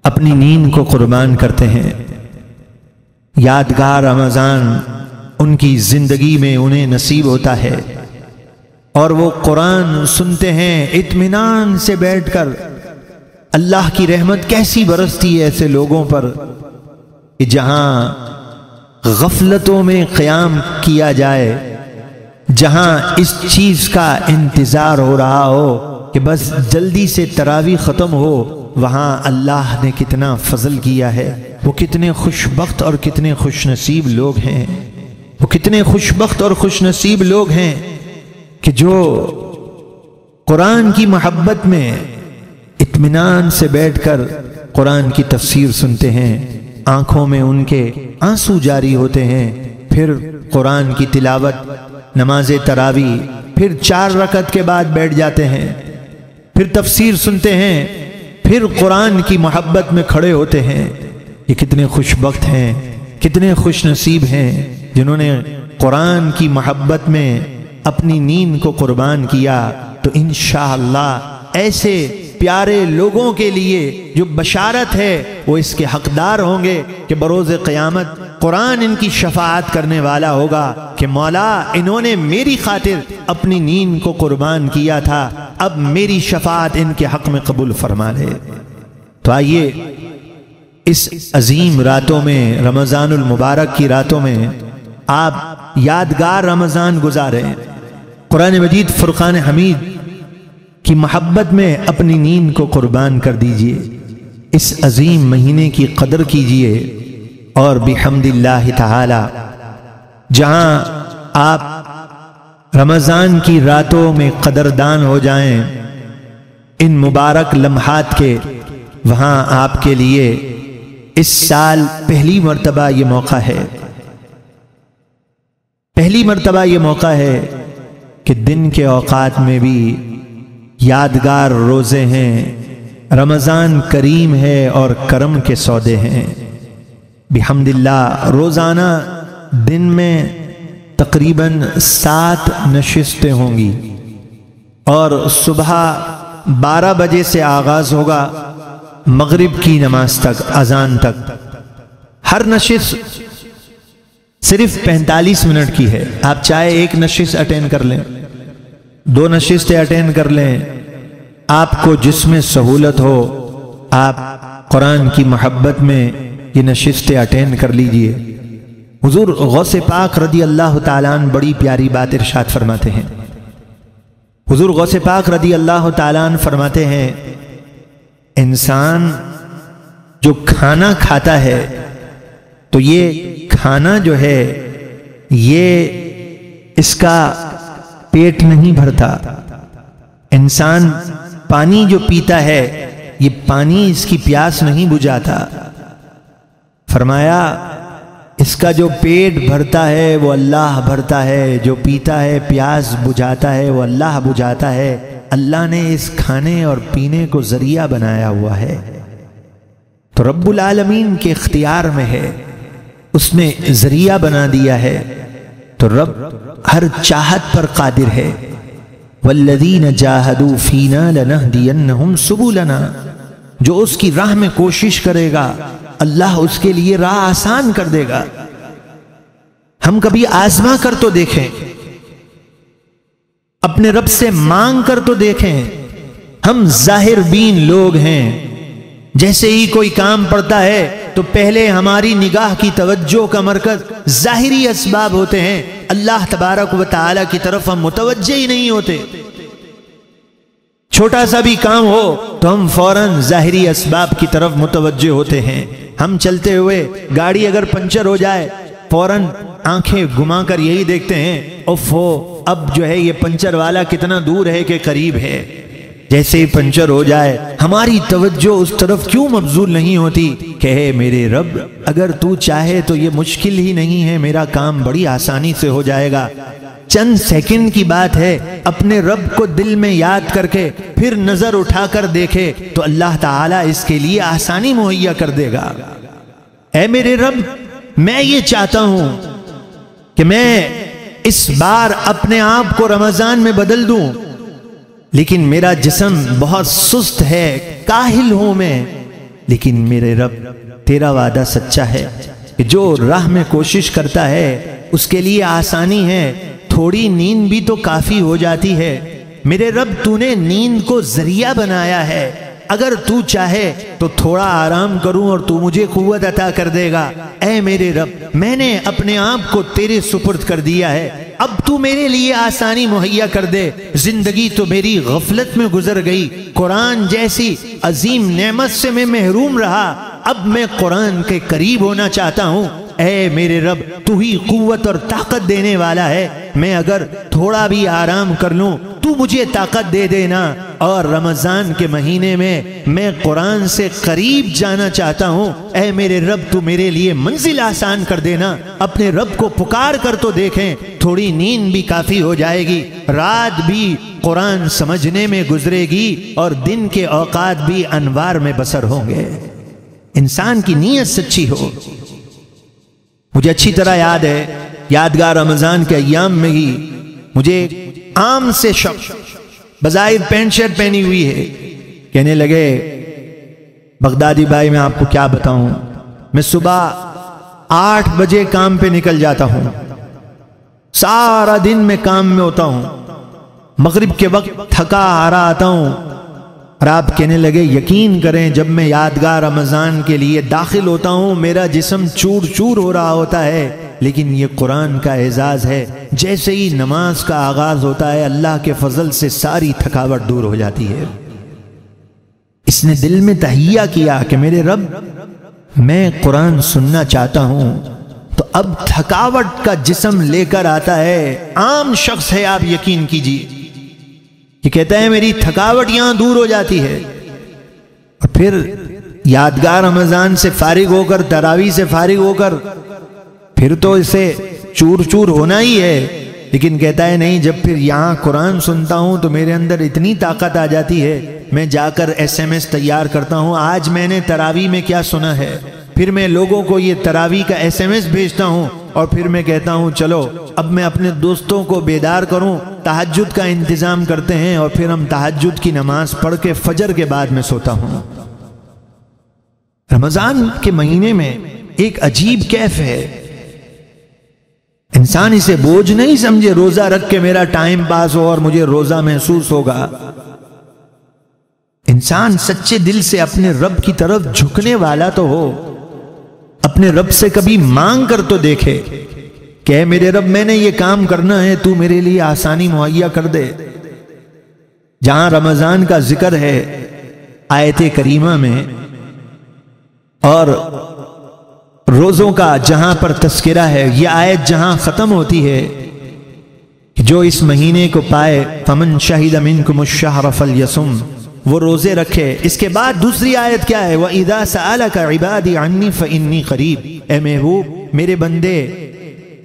اپنی نیند کو قربان کرتے ہیں۔ یادگار رمضان ان کی زندگی میں انہیں نصیب ہوتا ہے، اور وہ قرآن سنتے ہیں اطمینان سے بیٹھ کر۔ اللہ کی رحمت کیسی برستی ہے ایسے لوگوں پر کہ جہاں غفلتوں میں قیام کیا جائے، جہاں اس چیز کا انتظار ہو رہا ہو کہ بس جلدی سے تراویح ختم ہو، وہاں اللہ نے کتنا فضل کیا ہے۔ وہ کتنے خوش بخت اور کتنے خوش نصیب لوگ ہیں، وہ کتنے خوش بخت اور خوش نصیب لوگ ہیں کہ جو قرآن کی محبت میں اطمینان سے بیٹھ کر قرآن کی تفسیر سنتے ہیں، آنکھوں میں ان کے آنسو جاری ہوتے ہیں، پھر قرآن کی تلاوت، نماز تراویح، پھر 4 رکعت کے بعد بیٹھ جاتے ہیں، پھر تفسیر سنتے ہیں، پھر قرآن کی محبت میں کھڑے ہوتے ہیں۔ یہ کتنے خوش بخت ہیں، کتنے خوش نصیب ہیں جنہوں نے قرآن کی محبت میں اپنی نیند کو قربان کیا۔ تو انشاءاللہ ایسے پیارے لوگوں کے لیے جو بشارت ہے وہ اس کے حقدار ہوں گے کہ بروز قیامت قرآن ان کی شفاعت کرنے والا ہوگا کہ مولا انہوں نے میری خاطر اپنی نیند کو قربان کیا تھا، اب میری شفاعت ان کے حق میں قبول فرما لے۔ تو آئیے اس عظیم راتوں میں، رمضان المبارک کی راتوں میں آپ یادگار رمضان گزاریں، قرآن مجید فرقان حمید کی محبت میں اپنی نیند کو قربان کر دیجئے، اس عظیم مہینے کی قدر کیجئے، اور بحمد اللہ تعالی جہاں آپ رمضان کی راتوں میں قدردان ہو جائیں ان مبارک لمحات کے، وہاں آپ کے لیے اس سال پہلی مرتبہ یہ موقع ہے، پہلی مرتبہ یہ موقع ہے کہ دن کے اوقات میں بھی یادگار روزے ہیں، رمضان کریم ہے اور کرم کے سودے ہیں۔ بحمد اللہ روزانہ دن میں تقریباً 7 نشستیں ہوں گی، اور صبح 12 بجے سے آغاز ہوگا مغرب کی نماز تک، اذان تک۔ ہر نشست صرف 45 منٹ کی ہے، آپ چاہے ایک نشست اٹینڈ کر لیں، 2 نشستیں اٹینڈ کر لیں، آپ کو جس میں سہولت ہو آپ قرآن کی محبت میں یہ نشستیں اٹینڈ کر لیجئے۔ حضور غوث پاک رضی اللہ تعالیٰ عنہ بڑی پیاری بات ارشاد فرماتے ہیں۔ حضور غوث پاک رضی اللہ تعالیٰ عنہ فرماتے ہیں، انسان جو کھانا کھاتا ہے تو یہ کھانا جو ہے یہ اس کا پیٹ نہیں بھرتا، انسان پانی جو پیتا ہے یہ پانی اس کی پیاس نہیں بجھاتا۔ فرمایا اس کا جو پیٹ بھرتا ہے وہ اللہ بھرتا ہے، جو پیتا ہے پیاس بجھاتا ہے وہ اللہ بجھاتا ہے۔ اللہ نے اس کھانے اور پینے کو ذریعہ بنایا ہوا ہے، تو رب العالمین کے اختیار میں ہے، اس نے ذریعہ بنا دیا ہے، تو رب ہر چاہت پر قادر ہے۔ والذین جاہدوا فینا لنہدینہم سبلنا، جو اس کی راہ میں کوشش کرے گا اللہ اس کے لیے راہ آسان کر دے گا۔ ہم کبھی آزما کر تو دیکھیں، اپنے رب سے مانگ کر تو دیکھیں۔ ہم ظاہر بین لوگ ہیں، جیسے ہی کوئی کام پڑتا ہے تو پہلے ہماری نگاہ کی توجہ کا مرکز ظاہری اسباب ہوتے ہیں، اللہ تبارک و تعالی کی طرف ہم متوجہ ہی نہیں ہوتے۔ چھوٹا سا بھی کام ہو تو ہم فوراً ظاہری اسباب کی طرف متوجہ ہوتے ہیں۔ ہم چلتے ہوئے گاڑی اگر پنچر ہو جائے فوراً آنکھیں گھما کر یہی دیکھتے ہیں، اوفو اب جو ہے یہ پنچر والا کتنا دور ہے کہ قریب ہے۔ جیسے ہی پنچر ہو جائے ہماری توجہ اس طرف کیوں مبذول نہیں ہوتی کہ اے میرے رب اگر تو چاہے تو یہ مشکل ہی نہیں ہے، میرا کام بڑی آسانی سے ہو جائے گا۔ چند سیکنڈ کی بات ہے، اپنے رب کو دل میں یاد کر کے پھر نظر اٹھا کر دیکھے تو اللہ تعالیٰ اس کے لیے آسانی مہیا کر دے گا۔ اے میرے رب میں یہ چاہتا ہوں کہ میں اس بار اپنے آپ کو رمضان میں بدل دوں، لیکن میرا جسم بہت سست ہے، کاہل ہوں میں، لیکن میرے رب تیرا وعدہ سچا ہے کہ جو راہ میں کوشش کرتا ہے اس کے لیے آسانی ہے، تھوڑی نیند بھی تو کافی ہو جاتی ہے۔ میرے رب تو نے نیند کو ذریعہ بنایا ہے، اگر تو چاہے تو تھوڑا آرام کروں اور تو مجھے قوت عطا کر دے گا۔ اے میرے رب میں نے اپنے آپ کو تیرے سپرد کر دیا ہے، اب تو میرے لیے آسانی مہیا کر دے۔ زندگی تو میری غفلت میں گزر گئی، قرآن جیسی عظیم نعمت سے میں محروم رہا، اب میں قرآن کے قریب ہونا چاہتا ہوں۔ اے میرے رب تو ہی قوت اور طاقت دینے والا ہے، میں اگر تھوڑا بھی آرام کر لوں تو مجھے طاقت دے دینا، اور رمضان کے مہینے میں قرآن سے قریب جانا چاہتا ہوں۔ اے میرے رب تو میرے لیے منزل آسان کر دینا۔ اپنے رب کو پکار کر تو دیکھیں، تھوڑی نیند بھی کافی ہو جائے گی، رات بھی قرآن سمجھنے میں گزرے گی اور دن کے اوقات بھی انوار میں بسر ہوں گے۔ انسان کی نیت سچی ہو۔ مجھے اچھی طرح یاد ہے، یادگار رمضان کے ایام میں ہی مجھے عام سے شخص بظاہر پینٹ شرٹ پہنی ہوئی ہے کہنے لگے بغدادی بھائی میں آپ کو کیا بتاؤں، میں صبح 8 بجے کام پہ نکل جاتا ہوں، سارا دن میں کام میں ہوتا ہوں، مغرب کے وقت تھکا ہارا آتا ہوں، اور آپ کہنے لگے یقین کریں جب میں یادگار رمضان کے لیے داخل ہوتا ہوں میرا جسم چور چور ہو رہا ہوتا ہے، لیکن یہ قرآن کا اعزاز ہے، جیسے ہی نماز کا آغاز ہوتا ہے اللہ کے فضل سے ساری تھکاوٹ دور ہو جاتی ہے۔ اس نے دل میں تہیہ کیا کہ میرے رب میں قرآن سننا چاہتا ہوں، تو اب تھکاوٹ کا جسم لے کر آتا ہے۔ عام شخص ہے، آپ یقین کیجیے، یہ کہتا ہے میری تھکاوٹ یہاں دور ہو جاتی ہے، اور پھر یادگار رمضان سے فارغ ہو کر تراویح سے فارغ ہو کر پھر تو اسے چور چور ہونا ہی ہے، لیکن کہتا ہے نہیں جب پھر یہاں قرآن سنتا ہوں تو میرے اندر اتنی طاقت آ جاتی ہے، میں جا کر SMS تیار کرتا ہوں آج میں نے تراویح میں کیا سنا ہے، پھر میں لوگوں کو یہ تراویح کا SMS بھیجتا ہوں، اور پھر میں کہتا ہوں چلو اب میں اپنے دوستوں کو بیدار کروں، تہجد کا انتظام کرتے ہیں، اور پھر ہم تہجد کی نماز پڑھ کے فجر کے بعد میں سوتا ہوں۔ رمضان کے مہینے میں ایک عجیب کیف ہے، انسان اسے بوجھ نہیں سمجھے روزہ رکھ کے میرا ٹائم پاس ہو اور مجھے روزہ محسوس ہوگا۔ انسان سچے دل سے اپنے رب کی طرف جھکنے والا تو ہو، اپنے رب سے کبھی مانگ کر تو دیکھے کہ اے میرے رب میں نے یہ کام کرنا ہے، تو میرے لیے آسانی مہیا کر دے۔ جہاں رمضان کا ذکر ہے آیت کریمہ میں، اور روزوں کا جہاں پر تذکرہ ہے، یہ آیت جہاں ختم ہوتی ہے کہ جو اس مہینے کو پائے فمن شہد منکم الشہر فلیصم، وہ روزے رکھے۔ اس کے بعد دوسری آیت کیا ہے؟ وَإِذَا سَأَلَكَ عِبَادِي عَنِّي فَإِنِّي قَرِيب، اے محبوب میرے بندے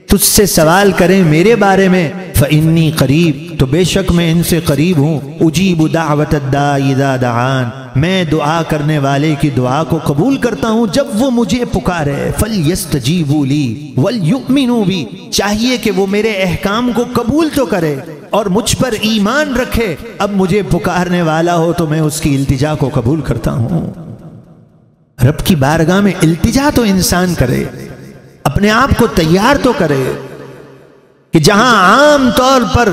تجھ سے سوال کریں میرے بارے میں، فَإِنِّي قَرِيب، تو بے شک میں ان سے قریب ہوں، اُجِيبُ دَعْوَةَ الدَّاعِ إِذَا دَعَانِ، میں دعا کرنے والے کی دعا کو قبول کرتا ہوں جب وہ مجھے پکارے، فَلْيَسْتَجِيبُوا لِي وَلْيُؤْمِنُوا بِي، چاہیے کہ وہ میرے احکام کو قبول تو کرے اور مجھ پر ایمان رکھے، اب مجھے پکارنے والا ہو تو میں اس کی التجا کو قبول کرتا ہوں۔ رب کی بارگاہ میں التجا تو انسان کرے، اپنے آپ کو تیار تو کرے۔ کہ جہاں عام طور پر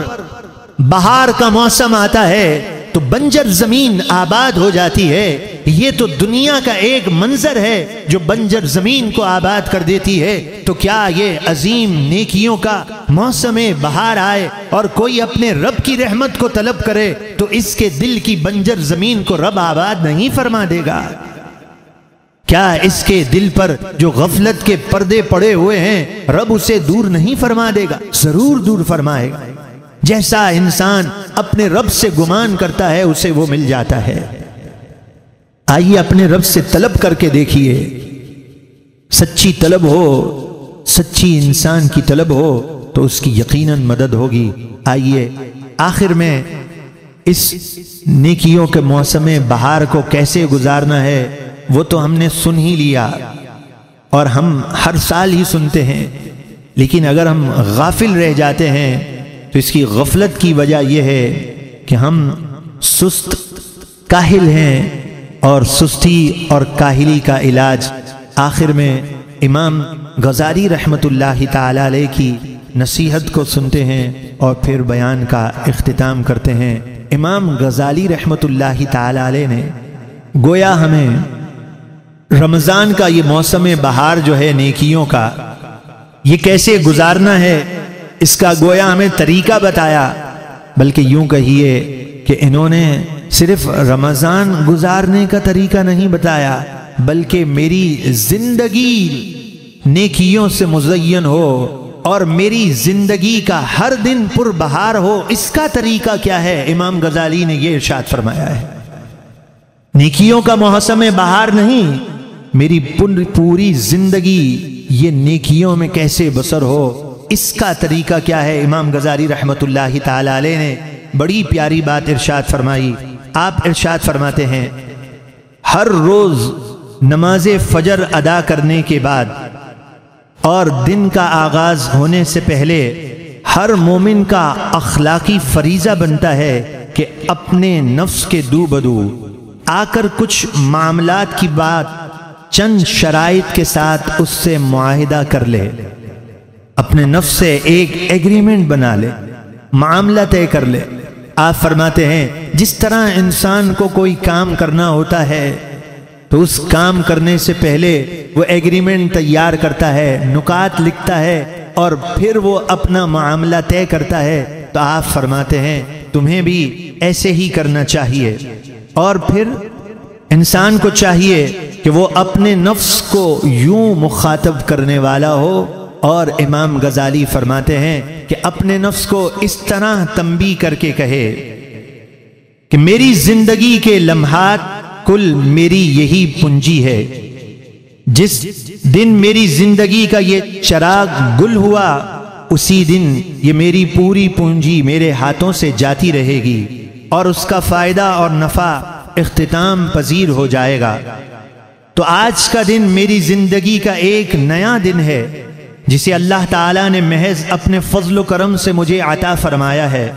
بہار کا موسم آتا ہے تو بنجر زمین آباد ہو جاتی ہے، یہ تو دنیا کا ایک منظر ہے جو بنجر زمین کو آباد کر دیتی ہے، تو کیا یہ عظیم نیکیوں کا موسم بہار آئے اور کوئی اپنے رب کی رحمت کو طلب کرے تو اس کے دل کی بنجر زمین کو رب آباد نہیں فرما دے گا؟ کیا اس کے دل پر جو غفلت کے پردے پڑے ہوئے ہیں رب اسے دور نہیں فرما دے گا؟ ضرور دور فرمائے گا۔ جیسا انسان اپنے رب سے گمان کرتا ہے اسے وہ مل جاتا ہے۔ آئیے اپنے رب سے طلب کر کے دیکھیے، سچی طلب ہو، سچی انسان کی طلب ہو تو اس کی یقیناً مدد ہوگی۔ آئیے آخر میں اس نیکیوں کے موسم بہار کو کیسے گزارنا ہے وہ تو ہم نے سن ہی لیا اور ہم ہر سال ہی سنتے ہیں، لیکن اگر ہم غافل رہ جاتے ہیں تو اس کی غفلت کی وجہ یہ ہے کہ ہم سست کاہل ہیں، اور سستی اور کاہلی کا علاج آخر میں امام غزالی رحمت اللہ تعالی علیہ کی نصیحت کو سنتے ہیں اور پھر بیان کا اختتام کرتے ہیں۔ امام غزالی رحمت اللہ تعالی علیہ نے گویا ہمیں رمضان کا یہ موسم بہار جو ہے نیکیوں کا، یہ کیسے گزارنا ہے اس کا گویا ہمیں طریقہ بتایا، بلکہ یوں کہیے کہ انہوں نے صرف رمضان گزارنے کا طریقہ نہیں بتایا، بلکہ میری زندگی نیکیوں سے مزین ہو اور میری زندگی کا ہر دن پر بہار ہو، اس کا طریقہ کیا ہے؟ امام غزالی نے یہ ارشاد فرمایا ہے، نیکیوں کا موسم بہار نہیں، میری پوری زندگی یہ نیکیوں میں کیسے بسر ہو، اس کا طریقہ کیا ہے؟ امام غزالی رحمت اللہ تعالی علیہ نے بڑی پیاری بات ارشاد فرمائی۔ آپ ارشاد فرماتے ہیں، ہر روز نماز فجر ادا کرنے کے بعد اور دن کا آغاز ہونے سے پہلے ہر مومن کا اخلاقی فریضہ بنتا ہے کہ اپنے نفس کے دو بدو آ کر کچھ معاملات کی بات چند شرائط کے ساتھ اس سے معاہدہ کر لے، اپنے نفس سے ایک ایگریمنٹ بنا لے، معاملہ طے کر لے۔ آپ فرماتے ہیں جس طرح انسان کو کوئی کام کرنا ہوتا ہے تو اس کام کرنے سے پہلے وہ ایگریمنٹ تیار کرتا ہے، نکات لکھتا ہے اور پھر وہ اپنا معاملہ طے کرتا ہے، تو آپ فرماتے ہیں تمہیں بھی ایسے ہی کرنا چاہیے۔ اور پھر انسان کو چاہیے کہ وہ اپنے نفس کو یوں مخاطب کرنے والا ہو، اور امام غزالی فرماتے ہیں کہ اپنے نفس کو اس طرح تنبیہ کر کے کہے کہ میری زندگی کے لمحات کل میری یہی پونجی ہے، جس دن میری زندگی کا یہ چراغ گل ہوا اسی دن یہ میری پوری پونجی میرے ہاتھوں سے جاتی رہے گی اور اس کا فائدہ اور نفع اختتام پذیر ہو جائے گا۔ تو آج کا دن میری زندگی کا ایک نیا دن ہے جسے اللہ تعالیٰ نے محض اپنے فضل و کرم سے مجھے عطا فرمایا ہے۔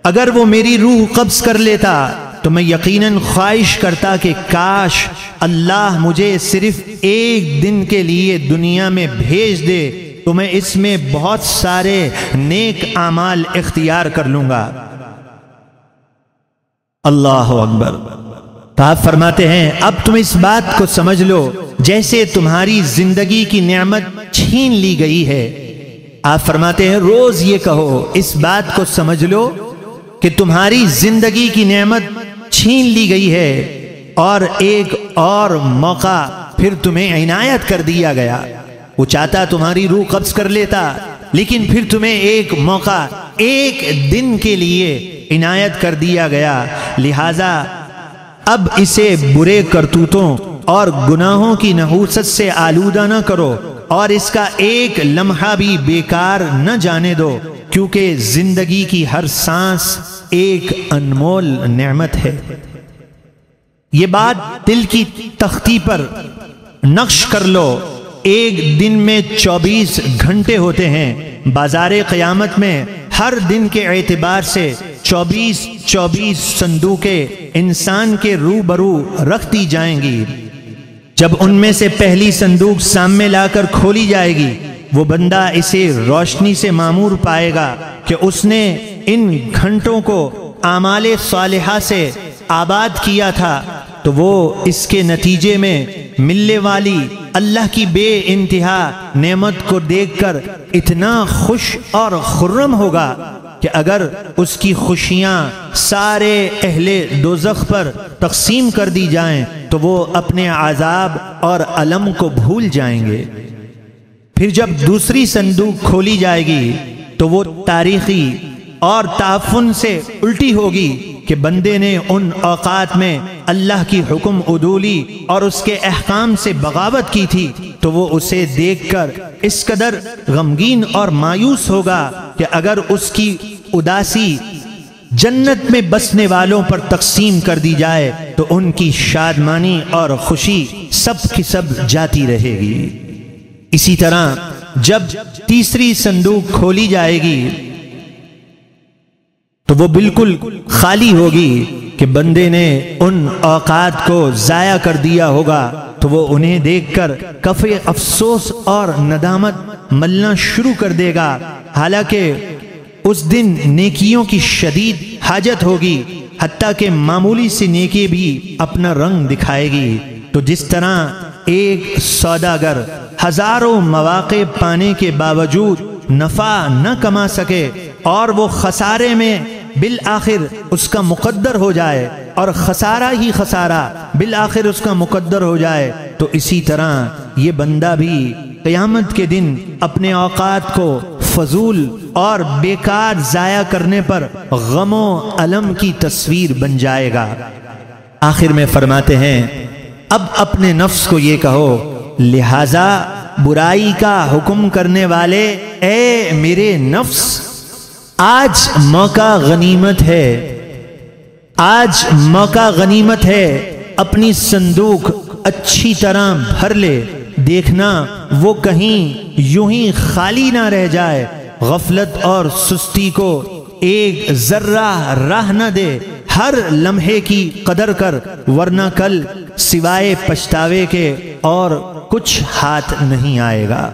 اگر وہ میری روح قبض کر لیتا تو میں یقیناً خواہش کرتا کہ کاش اللہ مجھے صرف ایک دن کے لیے دنیا میں بھیج دے تو میں اس میں بہت سارے نیک اعمال اختیار کر لوں گا۔ اللہ اکبر۔ تو آپ فرماتے ہیں اب تم اس بات کو سمجھ لو جیسے تمہاری زندگی کی نعمت چھین لی گئی ہے۔ آپ فرماتے ہیں روز یہ کہو، اس بات کو سمجھ لو کہ تمہاری زندگی کی نعمت چھین لی گئی ہے اور ایک اور موقع پھر تمہیں عنایت کر دیا گیا۔ وہ چاہتا تمہاری روح قبض کر لیتا، لیکن پھر تمہیں ایک موقع ایک دن کے لیے عنایت کر دیا گیا، لہذا اب اسے برے کرتوتوں اور گناہوں کی نحوست سے آلودہ نہ کرو اور اس کا ایک لمحہ بھی بیکار نہ جانے دو، کیونکہ زندگی کی ہر سانس ایک انمول نعمت ہے۔ یہ بات دل کی تختی پر نقش کر لو۔ ایک دن میں 24 گھنٹے ہوتے ہیں، بازار قیامت میں ہر دن کے اعتبار سے 24 صندوقیں انسان کے روبرو رکھ دی جائیں گی۔ جب ان میں سے پہلی صندوق سامنے لا کر کھولی جائے گی وہ بندہ اسے روشنی سے معمور پائے گا کہ اس نے ان گھنٹوں کو اعمال صالحہ سے آباد کیا تھا، تو وہ اس کے نتیجے میں ملنے والی اللہ کی بے انتہا نعمت کو دیکھ کر اتنا خوش اور خرم ہوگا کہ اگر اس کی خوشیاں سارے اہل دوزخ پر تقسیم کر دی جائیں تو وہ اپنے عذاب اور الم کو بھول جائیں گے۔ پھر جب دوسری صندوق کھولی جائے گی تو وہ تاریخی اور تعفن سے الٹی ہوگی کہ بندے نے ان اوقات میں اللہ کی حکم عدولی اور اس کے احکام سے بغاوت کی تھی، تو وہ اسے دیکھ کر اس قدر غمگین اور مایوس ہوگا کہ اگر اس کی اداسی جنت میں بسنے والوں پر تقسیم کر دی جائے تو ان کی شادمانی اور خوشی سب کی سب جاتی رہے گی۔ اسی طرح جب تیسری صندوق کھولی جائے گی تو وہ بالکل خالی ہوگی کہ بندے نے ان اوقات کو ضائع کر دیا ہوگا، تو وہ انہیں دیکھ کر کف افسوس اور ندامت ملنا شروع کر دے گا، حالانکہ اس دن نیکیوں کی شدید حاجت ہوگی، حتیٰ کہ معمولی سی نیکی بھی اپنا رنگ دکھائے گی۔ تو جس طرح ایک سوداگر ہزاروں مواقع پانے کے باوجود نفع نہ کما سکے اور وہ خسارے میں بالآخر اس کا مقدر ہو جائے اور خسارہ ہی خسارہ بالآخر اس کا مقدر ہو جائے، تو اسی طرح یہ بندہ بھی قیامت کے دن اپنے اوقات کو فضول اور بیکار ضائع کرنے پر غم و الم کی تصویر بن جائے گا۔ آخر میں فرماتے ہیں، اب اپنے نفس کو یہ کہو، لہذا برائی کا حکم کرنے والے، اے میرے نفس، آج موقع غنیمت ہے، آج موقع غنیمت ہے، اپنی صندوق اچھی طرح بھر لے، دیکھنا وہ کہیں یوں ہی خالی نہ رہ جائے، غفلت اور سستی کو ایک ذرہ راہ نہ دے، ہر لمحے کی قدر کر، ورنہ کل سوائے پچھتاوے کے اور کچھ ہاتھ نہیں آئے گا۔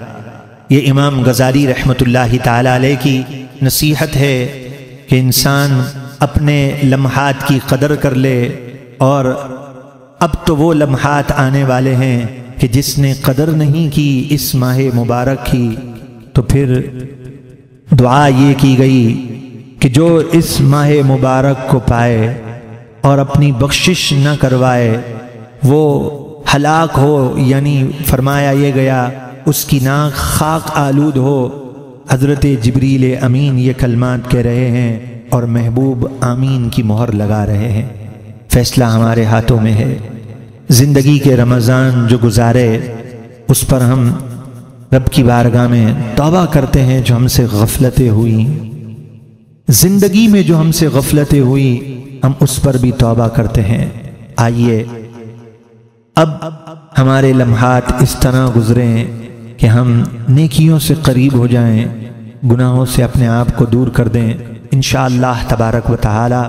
یہ امام غزالی رحمۃ اللہ تعالی علیہ کی نصیحت ہے کہ انسان اپنے لمحات کی قدر کر لے، اور اب تو وہ لمحات آنے والے ہیں کہ جس نے قدر نہیں کی اس ماہ مبارک کی، تو پھر دعا یہ کی گئی کہ جو اس ماہ مبارک کو پائے اور اپنی بخشش نہ کروائے وہ ہلاک ہو، یعنی فرمایا یہ گیا اس کی ناک خاک آلود ہو۔ حضرت جبریل امین یہ کلمات کہہ رہے ہیں اور محبوب آمین کی مہر لگا رہے ہیں۔ فیصلہ ہمارے ہاتھوں میں ہے۔ زندگی کے رمضان جو گزارے اس پر ہم رب کی بارگاہ میں توبہ کرتے ہیں جو ہم سے غفلتیں ہوئی، زندگی میں جو ہم سے غفلتیں ہوئی ہم اس پر بھی توبہ کرتے ہیں۔ آئیے اب ہمارے لمحات اس طرح گزریں کہ ہم نیکیوں سے قریب ہو جائیں، گناہوں سے اپنے آپ کو دور کر دیں۔ انشاءاللہ تبارک و تعالی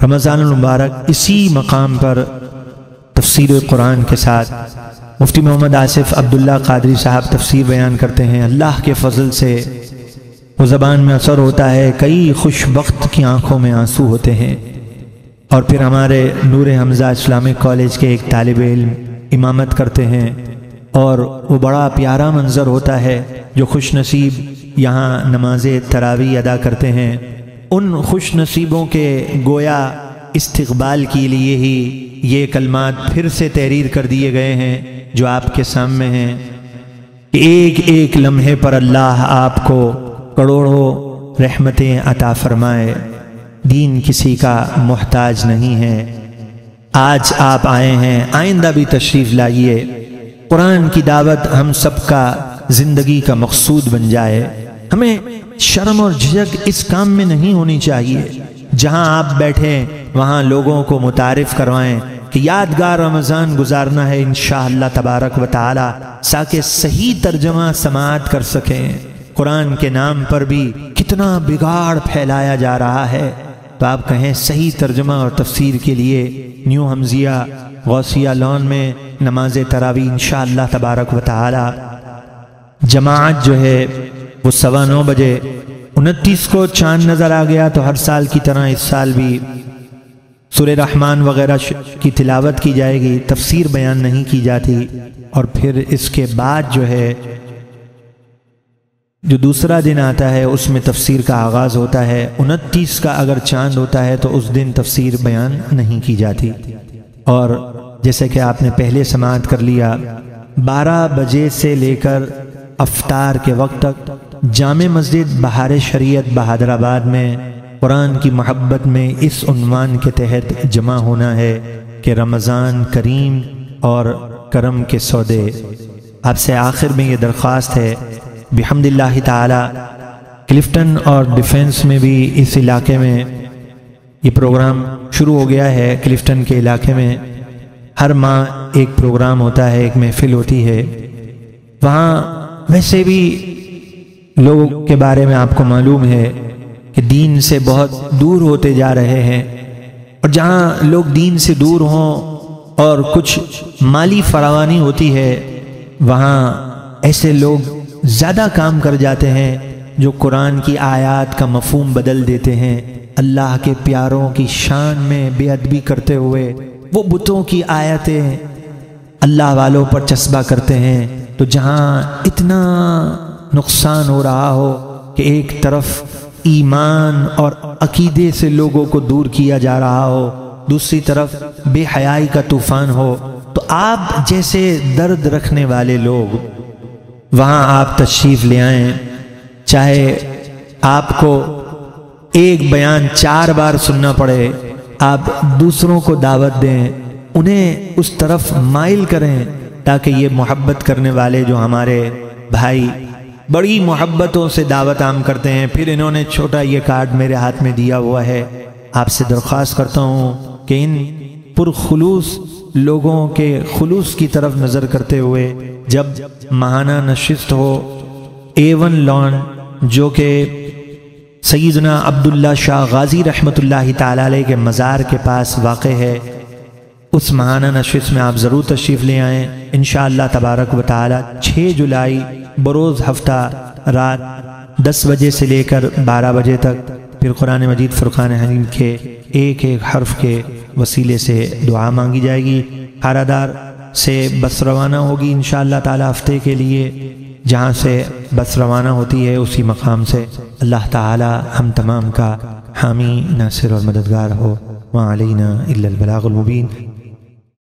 رمضان المبارک اسی مقام پر تفسیر قرآن کے ساتھ مفتی محمد آصف عبداللہ قادری صاحب تفسیر بیان کرتے ہیں۔ اللہ کے فضل سے وہ زبان میں اثر ہوتا ہے، کئی خوش بخت کی آنکھوں میں آنسو ہوتے ہیں، اور پھر ہمارے نور حمزہ اسلامک کالج کے ایک طالب علم امامت کرتے ہیں، اور وہ بڑا پیارا منظر ہوتا ہے۔ جو خوش نصیب یہاں نماز تراویح ادا کرتے ہیں، ان خوش نصیبوں کے گویا استقبال کے لیے ہی یہ کلمات پھر سے تحریر کر دیے گئے ہیں جو آپ کے سامنے ہیں کہ ایک ایک لمحے پر اللہ آپ کو کروڑوں رحمتیں عطا فرمائے۔ دین کسی کا محتاج نہیں ہے۔ آج آپ آئے ہیں، آئندہ بھی تشریف لائیے۔ قرآن کی دعوت ہم سب کا زندگی کا مقصود بن جائے۔ ہمیں شرم اور جھجک اس کام میں نہیں ہونی چاہیے۔ جہاں آپ بیٹھیں وہاں لوگوں کو متعارف کروائیں کہ یادگار رمضان گزارنا ہے انشاءاللہ تبارک و تعالی، تاکہ صحیح ترجمہ سماعت کر سکیں۔ قرآن کے نام پر بھی کتنا بگاڑ پھیلایا جا رہا ہے، تو آپ کہیں صحیح ترجمہ اور تفسیر کے لیے نیو حمزیہ غوثیہ لون میں نماز تراویح انشاءاللہ تبارک و تعالی جماعت جو ہے وہ 9:15 بجے 29 کو چاند نظر آ گیا تو ہر سال کی طرح اس سال بھی سورہ رحمان وغیرہ کی تلاوت کی جائے گی، تفسیر بیان نہیں کی جاتی، اور پھر اس کے بعد جو ہے جو دوسرا دن آتا ہے اس میں تفسیر کا آغاز ہوتا ہے۔ 29 کا اگر چاند ہوتا ہے تو اس دن تفسیر بیان نہیں کی جاتی، اور جیسے کہ آپ نے پہلے سماعت کر لیا 12 بجے سے لے کر افطار کے وقت تک جامع مسجد بہار شریعت بہادر آباد میں قرآن کی محبت میں اس عنوان کے تحت جمع ہونا ہے کہ رمضان کریم اور کرم کے سودے۔ آپ سے آخر میں یہ درخواست ہے بحمد اللہ تعالی، کلفٹن اور ڈیفنس میں بھی اس علاقے میں یہ پروگرام شروع ہو گیا ہے۔ کلفٹن کے علاقے میں ہر ماہ ایک پروگرام ہوتا ہے، ایک محفل ہوتی ہے۔ وہاں ویسے بھی لوگوں کے بارے میں آپ کو معلوم ہے کہ دین سے بہت دور ہوتے جا رہے ہیں، اور جہاں لوگ دین سے دور ہوں اور کچھ مالی فراوانی ہوتی ہے، وہاں ایسے لوگ زیادہ کام کر جاتے ہیں جو قرآن کی آیات کا مفہوم بدل دیتے ہیں، اللہ کے پیاروں کی شان میں بے ادبی کرتے ہوئے وہ بتوں کی آیتیں اللہ والوں پر چسبا کرتے ہیں۔ تو جہاں اتنا نقصان ہو رہا ہو کہ ایک طرف ایمان اور عقیدے سے لوگوں کو دور کیا جا رہا ہو، دوسری طرف بے حیائی کا طوفان ہو، تو آپ جیسے درد رکھنے والے لوگ وہاں آپ تشریف لے آئیں، چاہے آپ کو ایک بیان 4 بار سننا پڑے، آپ دوسروں کو دعوت دیں، انہیں اس طرف مائل کریں، تاکہ یہ محبت کرنے والے جو ہمارے بھائی بڑی محبتوں سے دعوت عام کرتے ہیں، پھر انہوں نے چھوٹا یہ کارڈ میرے ہاتھ میں دیا ہوا ہے، آپ سے درخواست کرتا ہوں کہ ان پرخلوص لوگوں کے خلوص کی طرف نظر کرتے ہوئے جب ماہانہ نشست ہو A1 لان جو کہ سیدنا عبداللہ شاہ غازی رحمۃ اللہ تعالی علیہ کے مزار کے پاس واقع ہے، اس ماہانہ نشست میں آپ ضرور تشریف لے آئیں انشاءاللہ تبارک و تعالی۔ 6 جولائی بروز ہفتہ رات 10 بجے سے لے کر 12 بجے تک، پھر قرآن مجید فرقان حمید کے ایک ایک حرف کے وسیلے سے دعا مانگی جائے گی۔ ہارادار سے بس روانہ ہوگی انشاءاللہ تعالی ہفتے کے لیے، جہاں سے بس روانہ ہوتی ہے اسی مقام سے۔ اللہ تعالی ہم تمام کا حامی، ناصر اور مددگار ہو۔ وعلینا الا البلاغ المبین۔